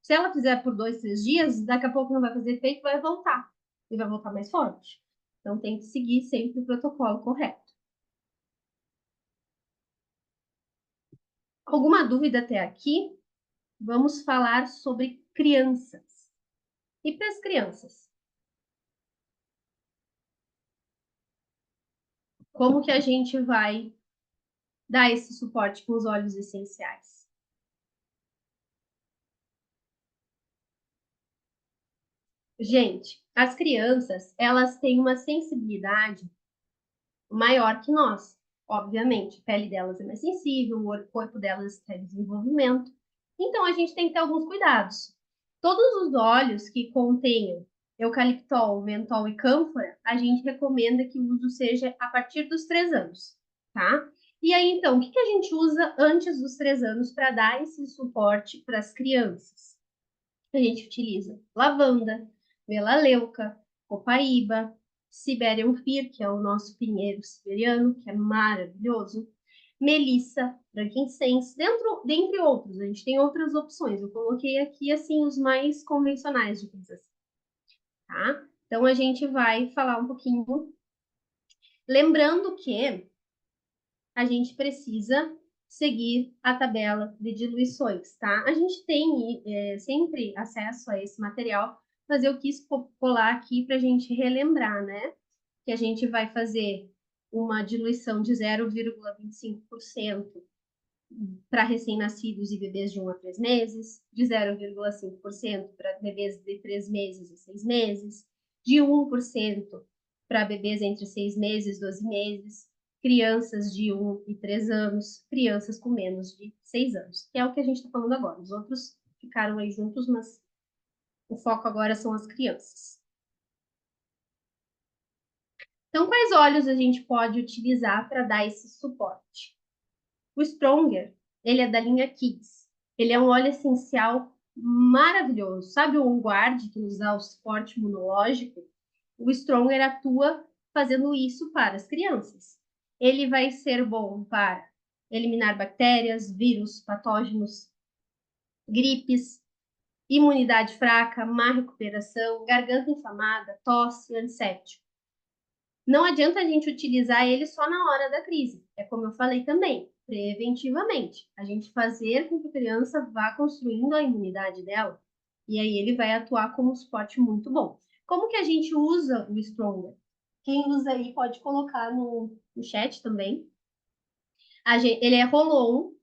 Se ela fizer por 2, 3 dias, daqui a pouco não vai fazer efeito, vai voltar. E vai voltar mais forte. Então, tem que seguir sempre o protocolo correto. Alguma dúvida até aqui? Vamos falar sobre crianças. E para as crianças? Como que a gente vai dar esse suporte com os óleos essenciais? Gente, as crianças, elas têm uma sensibilidade maior que nós. Obviamente, a pele delas é mais sensível, o corpo delas está em desenvolvimento. Então, a gente tem que ter alguns cuidados. Todos os óleos que contenham eucaliptol, mentol e cânfora, a gente recomenda que o uso seja a partir dos 3 anos, tá? E aí, então, o que a gente usa antes dos 3 anos para dar esse suporte para as crianças? A gente utiliza lavanda, melaleuca, copaíba, Siberian Fir, que é o nosso pinheiro siberiano, que é maravilhoso, melissa, frankincense, dentre outros. A gente tem outras opções. Eu coloquei aqui, assim, os mais convencionais, digamos assim, tá? Então, a gente vai falar um pouquinho. Lembrando que a gente precisa seguir a tabela de diluições, tá? A gente tem sempre acesso a esse material, mas eu quis colar aqui para a gente relembrar, né? Que a gente vai fazer uma diluição de 0,25% para recém-nascidos e bebês de 1 a 3 meses, de 0,5% para bebês de 3 meses a 6 meses, de 1% para bebês entre 6 meses e 12 meses, crianças de 1 e 3 anos, crianças com menos de 6 anos, que é o que a gente está falando agora. Os outros ficaram aí juntos, mas o foco agora são as crianças. Então, quais óleos a gente pode utilizar para dar esse suporte? O Stronger, ele é da linha Kids. Ele é um óleo essencial maravilhoso. Sabe o On Guard, que nos dá o suporte imunológico? O Stronger atua fazendo isso para as crianças. Ele vai ser bom para eliminar bactérias, vírus, patógenos, gripes, imunidade fraca, má recuperação, garganta inflamada, tosse, antisséptico. Não adianta a gente utilizar ele só na hora da crise. É como eu falei também, preventivamente. A gente fazer com que a criança vá construindo a imunidade dela. E aí ele vai atuar como um suporte muito bom. Como que a gente usa o Stronger? Quem usa aí pode colocar no chat também. Ele é roll-on,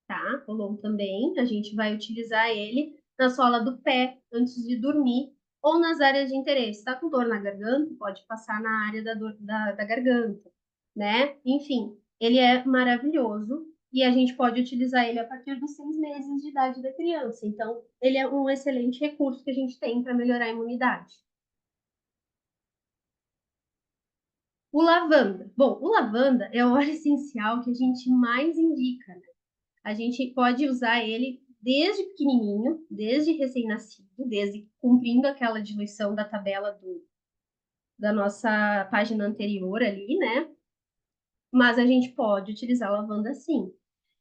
tá? Roll-on também. A gente vai utilizar ele na sola do pé antes de dormir ou nas áreas de interesse. Está com dor na garganta? Pode passar na área da garganta, né? Enfim, ele é maravilhoso e a gente pode utilizar ele a partir dos 6 meses de idade da criança. Então, ele é um excelente recurso que a gente tem para melhorar a imunidade. O lavanda. Bom, o lavanda é o óleo essencial que a gente mais indica, né? A gente pode usar ele desde pequenininho, desde recém-nascido, desde cumprindo aquela diluição da tabela da nossa página anterior ali, né? Mas a gente pode utilizar a lavanda sim.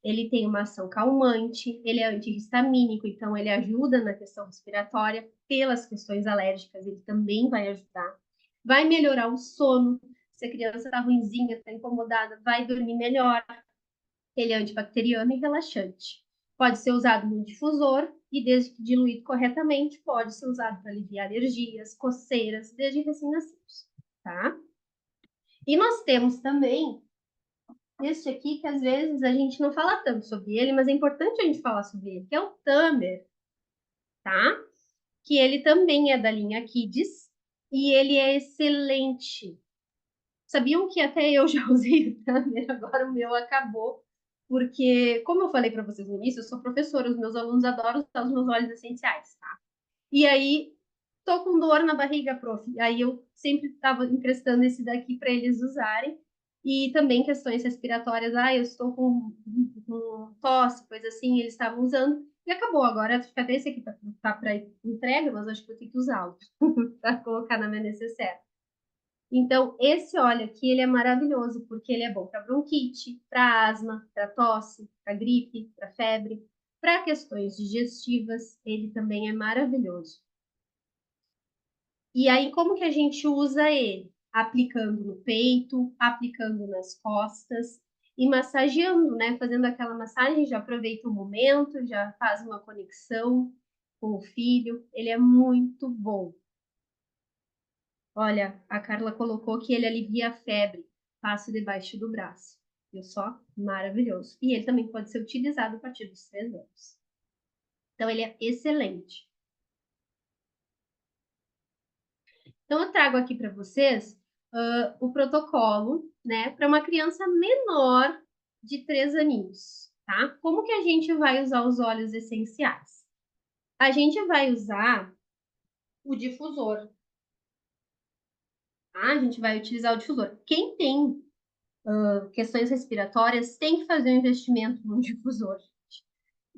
Ele tem uma ação calmante, ele é antihistamínico, então ele ajuda na questão respiratória, pelas questões alérgicas, ele também vai ajudar. Vai melhorar o sono, se a criança está ruinzinha, está incomodada, vai dormir melhor. Ele é antibacteriano e relaxante. Pode ser usado no difusor e, desde que diluído corretamente, pode ser usado para aliviar alergias, coceiras, desde recém-nascidos, tá? E nós temos também este aqui, que às vezes a gente não fala tanto sobre ele, mas é importante a gente falar sobre ele, que é o Tamer, tá? Que ele também é da linha Kids e ele é excelente. Sabiam que até eu já usei o Tamer, agora o meu acabou, porque, como eu falei para vocês no início, eu sou professora, os meus alunos adoram usar os meus óleos essenciais, tá? E aí, tô com dor na barriga, prof. Aí eu sempre estava emprestando esse daqui para eles usarem. E também questões respiratórias, eu estou com tosse, coisa assim, eles estavam usando. E acabou agora, acho que até esse aqui tá para entrega, mas acho que eu tenho que usá-lo para colocar na minha necessaire. Então, esse óleo aqui, ele é maravilhoso, porque ele é bom para bronquite, para asma, para tosse, para gripe, para febre. Para questões digestivas, ele também é maravilhoso. E aí, como que a gente usa ele? Aplicando no peito, aplicando nas costas e massageando, né? Fazendo aquela massagem, já aproveita o momento, já faz uma conexão com o filho. Ele é muito bom. Olha, a Carla colocou que ele alivia a febre, passo debaixo do braço. Viu só? Maravilhoso. E ele também pode ser utilizado a partir dos 3 anos. Então, ele é excelente. Então, eu trago aqui para vocês o protocolo, né, para uma criança menor de 3 aninhos, tá? Como que a gente vai usar os óleos essenciais? A gente vai usar o difusor, tá? A gente vai utilizar o difusor. Quem tem questões respiratórias tem que fazer um investimento no difusor,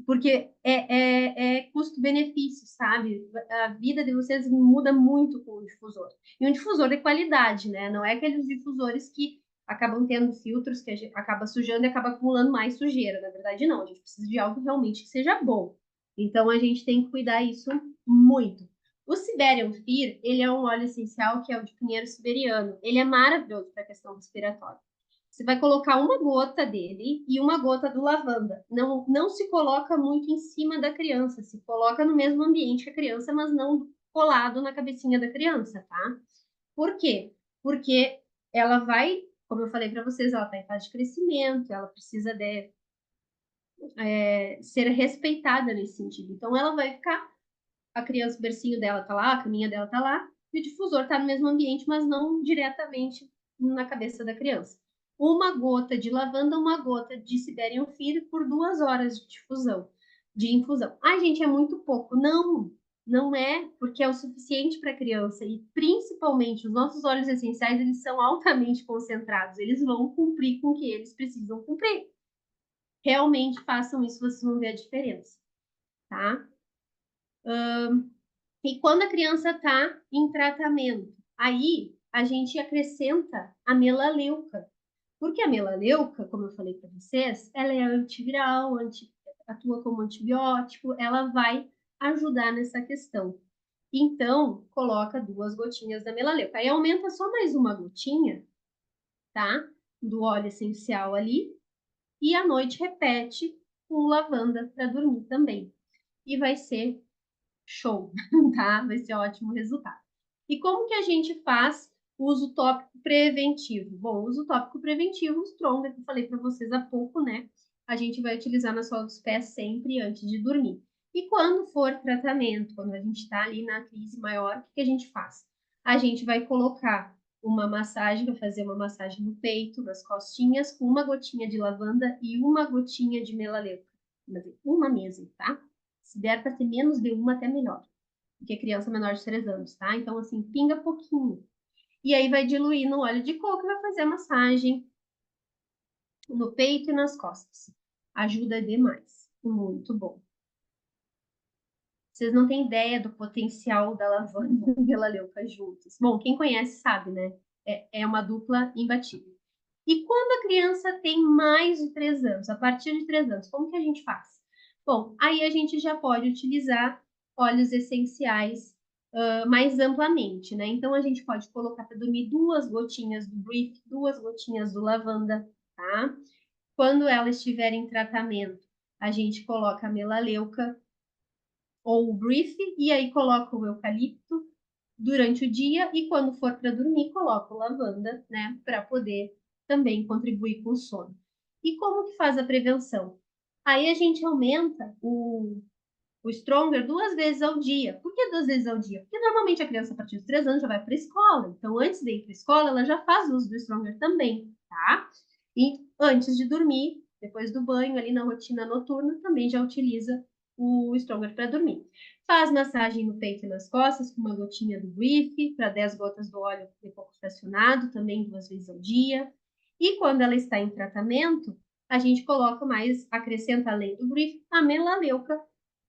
porque é custo-benefício, sabe? A vida de vocês muda muito com o difusor. E um difusor de qualidade, né? Não é aqueles difusores que acabam tendo filtros que a gente acaba sujando e acaba acumulando mais sujeira. Na verdade, não. A gente precisa de algo realmente que seja bom. Então, a gente tem que cuidar isso muito. O Siberian Fir, ele é um óleo essencial que é o de pinheiro siberiano. Ele é maravilhoso para a questão respiratória. Você vai colocar uma gota dele e uma gota do lavanda. Não se coloca muito em cima da criança, se coloca no mesmo ambiente que a criança, mas não colado na cabecinha da criança, tá? Por quê? Porque ela vai, como eu falei para vocês, ela está em fase de crescimento, ela precisa ser respeitada nesse sentido. Então, ela vai ficar, a criança, o bercinho dela tá lá, a caminha dela tá lá, e o difusor tá no mesmo ambiente, mas não diretamente na cabeça da criança. Uma gota de lavanda, uma gota de Siberian Fir por 2 horas de difusão, de infusão. Ai, gente, é muito pouco. Não, não é, porque é o suficiente para a criança. E principalmente os nossos óleos essenciais, eles são altamente concentrados. Eles vão cumprir com o que eles precisam cumprir. Realmente façam isso, vocês vão ver a diferença, tá? E quando a criança está em tratamento, aí a gente acrescenta a melaleuca. Porque a melaleuca, como eu falei para vocês, ela é antiviral, atua como antibiótico, ela vai ajudar nessa questão. Então, coloca 2 gotinhas da melaleuca. Aí aumenta só mais uma gotinha, tá? Do óleo essencial ali. E à noite repete com lavanda para dormir também. E vai ser show, tá? Vai ser ótimo resultado. E como que a gente faz o uso tópico preventivo? Bom, o uso tópico preventivo, o Stronger, que eu falei para vocês há pouco, né? A gente vai utilizar na sola dos pés sempre antes de dormir. E quando for tratamento, quando a gente está ali na crise maior, o que a gente faz? A gente vai colocar uma massagem, vai fazer uma massagem no peito, nas costinhas, com uma gotinha de lavanda e uma gotinha de melaleuca. Uma mesmo, tá? Se der para ter menos de uma, até melhor. Porque criança menor de 3 anos, tá? Então, assim, pinga pouquinho. E aí vai diluir no óleo de coco e vai fazer a massagem no peito e nas costas. Ajuda demais. Muito bom. Vocês não têm ideia do potencial da lavanda e melaleuca juntos. Bom, quem conhece sabe, né? É uma dupla imbatível. E quando a criança tem mais de 3 anos, a partir de 3 anos, como que a gente faz? Bom, aí a gente já pode utilizar óleos essenciais mais amplamente, né? Então a gente pode colocar para dormir 2 gotinhas do Brief, 2 gotinhas do lavanda, tá? Quando ela estiver em tratamento, a gente coloca a melaleuca ou o Brief e aí coloca o eucalipto durante o dia e quando for para dormir, coloca o lavanda, né? Para poder também contribuir com o sono. E como que faz a prevenção? Aí a gente aumenta o Stronger 2 vezes ao dia. Por que 2 vezes ao dia? Porque normalmente a criança a partir dos 3 anos já vai para a escola. Então, antes de ir para a escola, ela já faz uso do Stronger também, tá? E antes de dormir, depois do banho, ali na rotina noturna, também já utiliza o Stronger para dormir. Faz massagem no peito e nas costas com uma gotinha do Brief, para 10 gotas do óleo de coco fracionado, também 2 vezes ao dia. E quando ela está em tratamento, a gente coloca mais, acrescenta além do Brief, a melaleuca,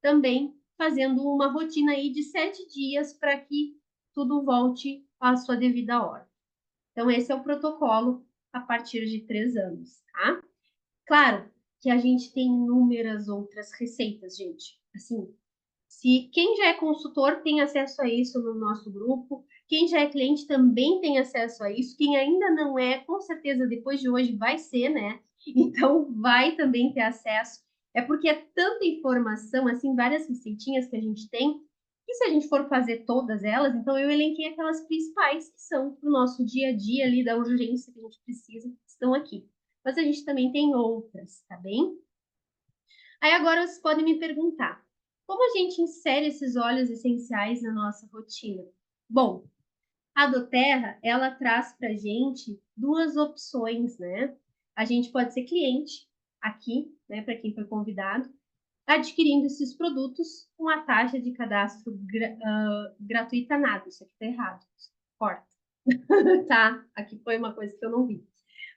também fazendo uma rotina aí de 7 dias para que tudo volte à sua devida ordem. Então, esse é o protocolo a partir de 3 anos, tá? Claro que a gente tem inúmeras outras receitas, gente. Assim, se quem já é consultor tem acesso a isso no nosso grupo, quem já é cliente também tem acesso a isso, quem ainda não é, com certeza depois de hoje vai ser, né? Então vai também ter acesso. É porque é tanta informação, assim, várias receitinhas que a gente tem, e se a gente for fazer todas elas, então eu elenquei aquelas principais que são para o nosso dia a dia ali, da urgência que a gente precisa, que estão aqui. Mas a gente também tem outras, tá bem? Aí agora vocês podem me perguntar, como a gente insere esses óleos essenciais na nossa rotina? Bom, a doTERRA, ela traz para a gente duas opções, né? A gente pode ser cliente aqui, né, para quem foi convidado, adquirindo esses produtos com a taxa de cadastro gratuita nada. Isso aqui tá errado. Corta. Tá? Aqui foi uma coisa que eu não vi.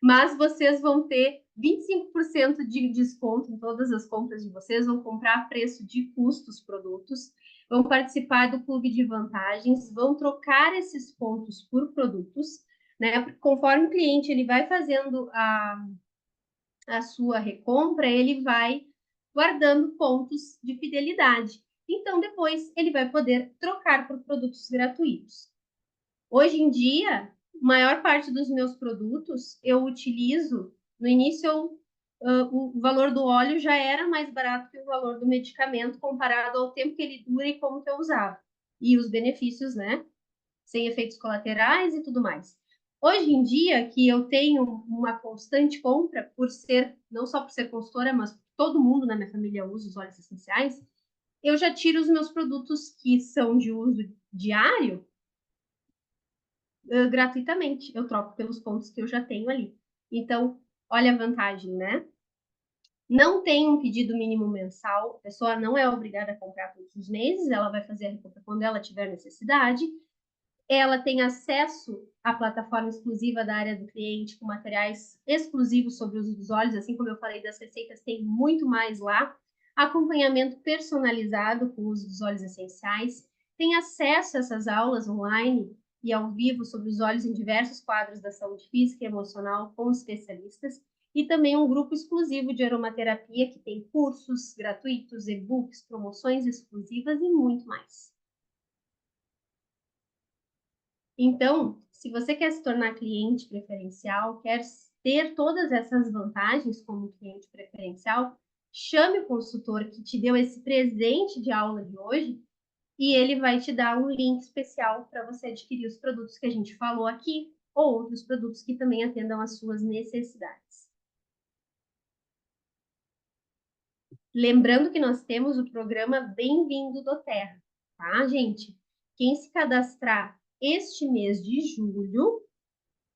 Mas vocês vão ter 25% de desconto em todas as compras de vocês, vão comprar a preço de custo os produtos, vão participar do clube de vantagens, vão trocar esses pontos por produtos, né? Porque conforme o cliente ele vai fazendo a sua recompra, ele vai guardando pontos de fidelidade. Então, depois, ele vai poder trocar por produtos gratuitos. Hoje em dia, a maior parte dos meus produtos eu utilizo. No início, o valor do óleo já era mais barato que o valor do medicamento comparado ao tempo que ele dura e como que eu usava. E os benefícios, né? Sem efeitos colaterais e tudo mais. Hoje em dia, que eu tenho uma constante compra, por ser, não só por ser consultora, mas todo mundo na minha família usa os óleos essenciais, eu já tiro os meus produtos que são de uso diário gratuitamente. Eu troco pelos pontos que eu já tenho ali. Então, olha a vantagem, né? Não tem um pedido mínimo mensal, a pessoa não é obrigada a comprar todos os meses, ela vai fazer a recompra quando ela tiver necessidade. Ela tem acesso à plataforma exclusiva da área do cliente, com materiais exclusivos sobre o uso dos óleos, assim como eu falei das receitas, tem muito mais lá. Acompanhamento personalizado com o uso dos óleos essenciais. Tem acesso a essas aulas online e ao vivo sobre os óleos em diversos quadros da saúde física e emocional com especialistas. E também um grupo exclusivo de aromaterapia que tem cursos gratuitos, e-books, promoções exclusivas e muito mais. Então, se você quer se tornar cliente preferencial, quer ter todas essas vantagens como cliente preferencial, chame o consultor que te deu esse presente de aula de hoje e ele vai te dar um link especial para você adquirir os produtos que a gente falou aqui ou outros produtos que também atendam às suas necessidades. Lembrando que nós temos o programa Bem-vindo doTERRA, tá, gente? Quem se cadastrar este mês de julho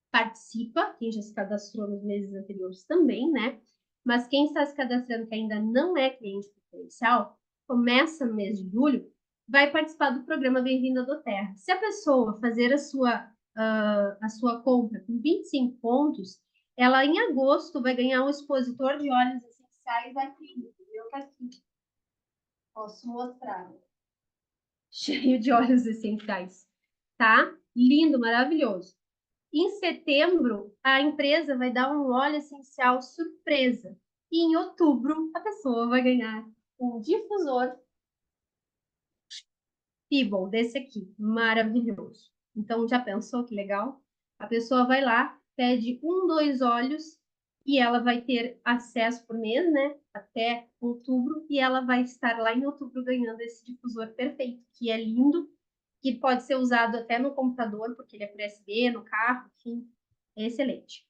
participa, quem já se cadastrou nos meses anteriores também, né? Mas quem está se cadastrando que ainda não é cliente preferencial, começa no mês de julho, vai participar do programa Bem-vindo à doTERRA. Se a pessoa fazer a sua compra com 25 pontos, ela em agosto vai ganhar um expositor de óleos essenciais aqui, entendeu? Tá aqui. Posso mostrar. Cheio de óleos essenciais, tá? Lindo, maravilhoso. Em setembro, a empresa vai dar um óleo essencial surpresa. E em outubro, a pessoa vai ganhar um difusor Peeble desse aqui, maravilhoso. Então, já pensou que legal? A pessoa vai lá, pede um, dois óleos e ela vai ter acesso por mês, né? Até outubro, e ela vai estar lá em outubro ganhando esse difusor perfeito, que é lindo, que pode ser usado até no computador, porque ele é por USB, no carro, enfim, é excelente.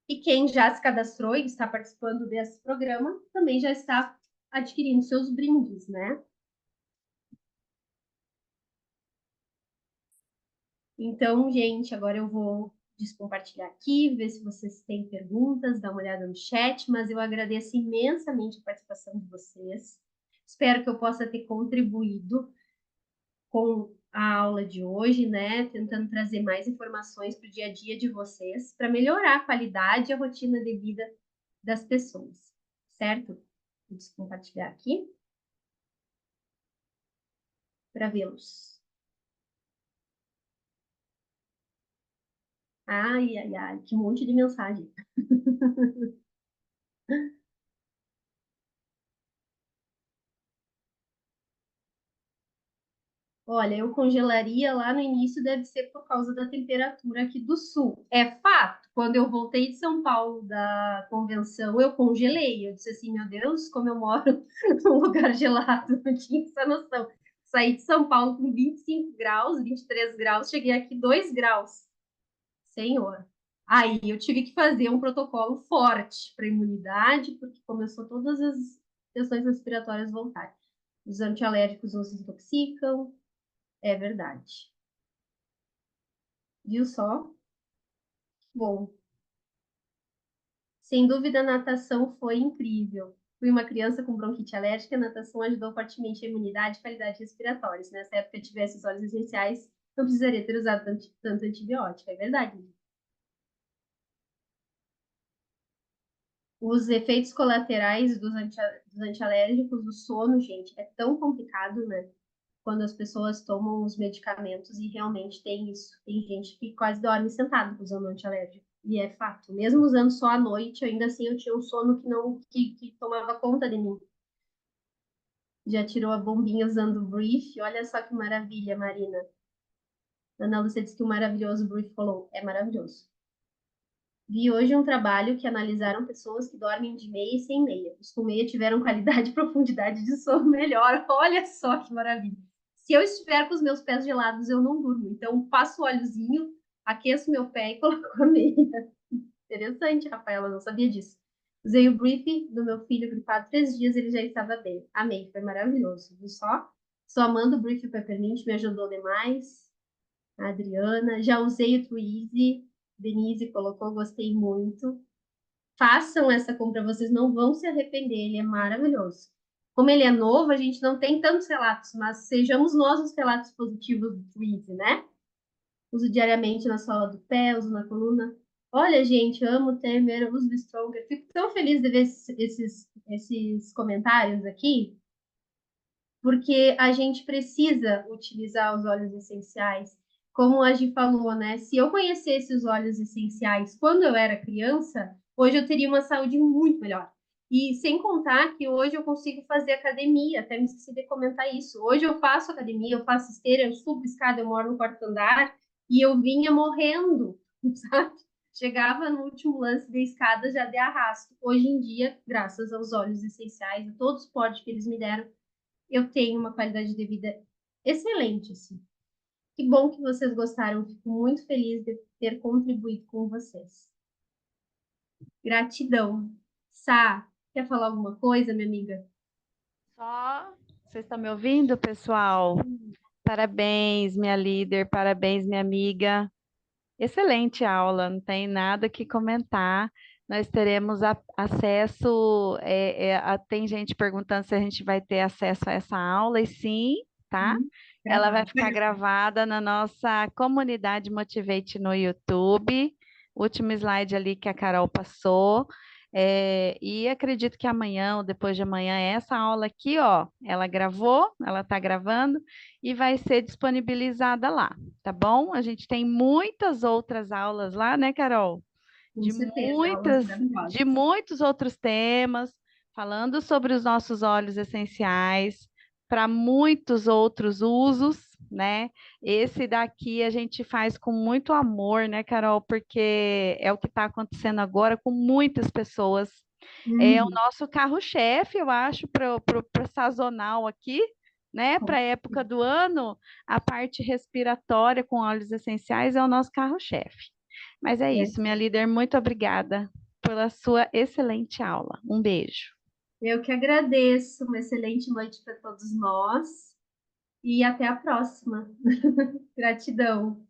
E quem já se cadastrou e está participando desse programa também já está adquirindo seus brindes, né? Então, gente, agora eu vou descompartilhar aqui, ver se vocês têm perguntas, dar uma olhada no chat, mas eu agradeço imensamente a participação de vocês. Espero que eu possa ter contribuído com a aula de hoje, né? Tentando trazer mais informações para o dia a dia de vocês, para melhorar a qualidade e a rotina de vida das pessoas, certo? Vou descompartilhar aqui para vê-los. Ai, ai, ai, que monte de mensagem. Olha, eu congelaria lá no início, deve ser por causa da temperatura aqui do sul. É fato, quando eu voltei de São Paulo da convenção, eu congelei. Eu disse assim, meu Deus, como eu moro num lugar gelado, não tinha essa noção. Saí de São Paulo com 25 graus, 23 graus, cheguei aqui 2 graus. Senhor. Aí eu tive que fazer um protocolo forte para imunidade, porque começou todas as questões respiratórias voltarem. Os antialérgicos nos intoxicam, é verdade. Viu só? Bom, sem dúvida a natação foi incrível. Fui uma criança com bronquite alérgica, a natação ajudou fortemente a imunidade e qualidade respiratória. Se nessa época eu tivesse os óleos essenciais, não precisaria ter usado tanto antibiótico, é verdade. Os efeitos colaterais dos antialérgicos, do sono, gente, é tão complicado, né? Quando as pessoas tomam os medicamentos e realmente tem isso. Tem gente que quase dorme sentado usando antialérgico. E é fato. Mesmo usando só à noite, ainda assim eu tinha um sono que não que tomava conta de mim. Já tirou a bombinha usando o Brief. Olha só que maravilha, Marina. Ana Lúcia disse que o maravilhoso Brief falou. É maravilhoso. Vi hoje um trabalho que analisaram pessoas que dormem de meia e sem meia. Os com meia tiveram qualidade e profundidade de sono melhor. Olha só que maravilha. Se eu estiver com os meus pés gelados, eu não durmo. Então, passo o óleozinho, aqueço meu pé e coloco a meia. Interessante, Rafaela, não sabia disso. Usei o brief do meu filho gripado 3 dias, ele já estava bem. Amei, foi maravilhoso. Viu só? Só amando o brief Peppermint, me ajudou demais. A Adriana, já usei o Twizy, Denise colocou, gostei muito. Façam essa compra, vocês não vão se arrepender, ele é maravilhoso. Como ele é novo, a gente não tem tantos relatos, mas sejamos nós os relatos positivos do Twizy, né? Uso diariamente na sola do pé, uso na coluna. Olha, gente, amo o Temer, uso do Stronger. Fico tão feliz de ver esses comentários aqui, porque a gente precisa utilizar os óleos essenciais. Como a Gi falou, né? Se eu conhecesse os óleos essenciais quando eu era criança, hoje eu teria uma saúde muito melhor. E sem contar que hoje eu consigo fazer academia, até me esqueci de comentar isso. Hoje eu faço academia, eu faço esteira, eu subo escada, eu moro no quarto andar e eu vinha morrendo, sabe? Chegava no último lance da escada já de arrasto. Hoje em dia, graças aos óleos essenciais e todos os pods que eles me deram, eu tenho uma qualidade de vida excelente, assim. Que bom que vocês gostaram. Fico muito feliz de ter contribuído com vocês. Gratidão. Sá, quer falar alguma coisa, minha amiga? Só, vocês estão me ouvindo, pessoal? Parabéns, minha líder, parabéns, minha amiga. Excelente aula, não tem nada que comentar. Nós teremos acesso, tem gente perguntando se a gente vai ter acesso a essa aula, e sim, tá? Ela vai ficar gravada na nossa comunidade Motivate no YouTube. Último slide ali que a Carol passou. E acredito que amanhã ou depois de amanhã, essa aula aqui, ó, ela gravou, ela está gravando e vai ser disponibilizada lá, tá bom? A gente tem muitas outras aulas lá, né, Carol? Com certeza, aulas De maravilhosas. muitos outros temas, falando sobre os nossos óleos essenciais, para muitos outros usos, né? Esse daqui a gente faz com muito amor, né, Carol? Porque é o que está acontecendo agora com muitas pessoas. É o Uhum. nosso carro-chefe, eu acho, para o sazonal aqui, né? Para a época do ano, a parte respiratória com óleos essenciais é o nosso carro-chefe. Mas é É. isso, minha líder, muito obrigada pela sua excelente aula. Um beijo. Eu que agradeço. Uma excelente noite para todos nós e até a próxima. Gratidão.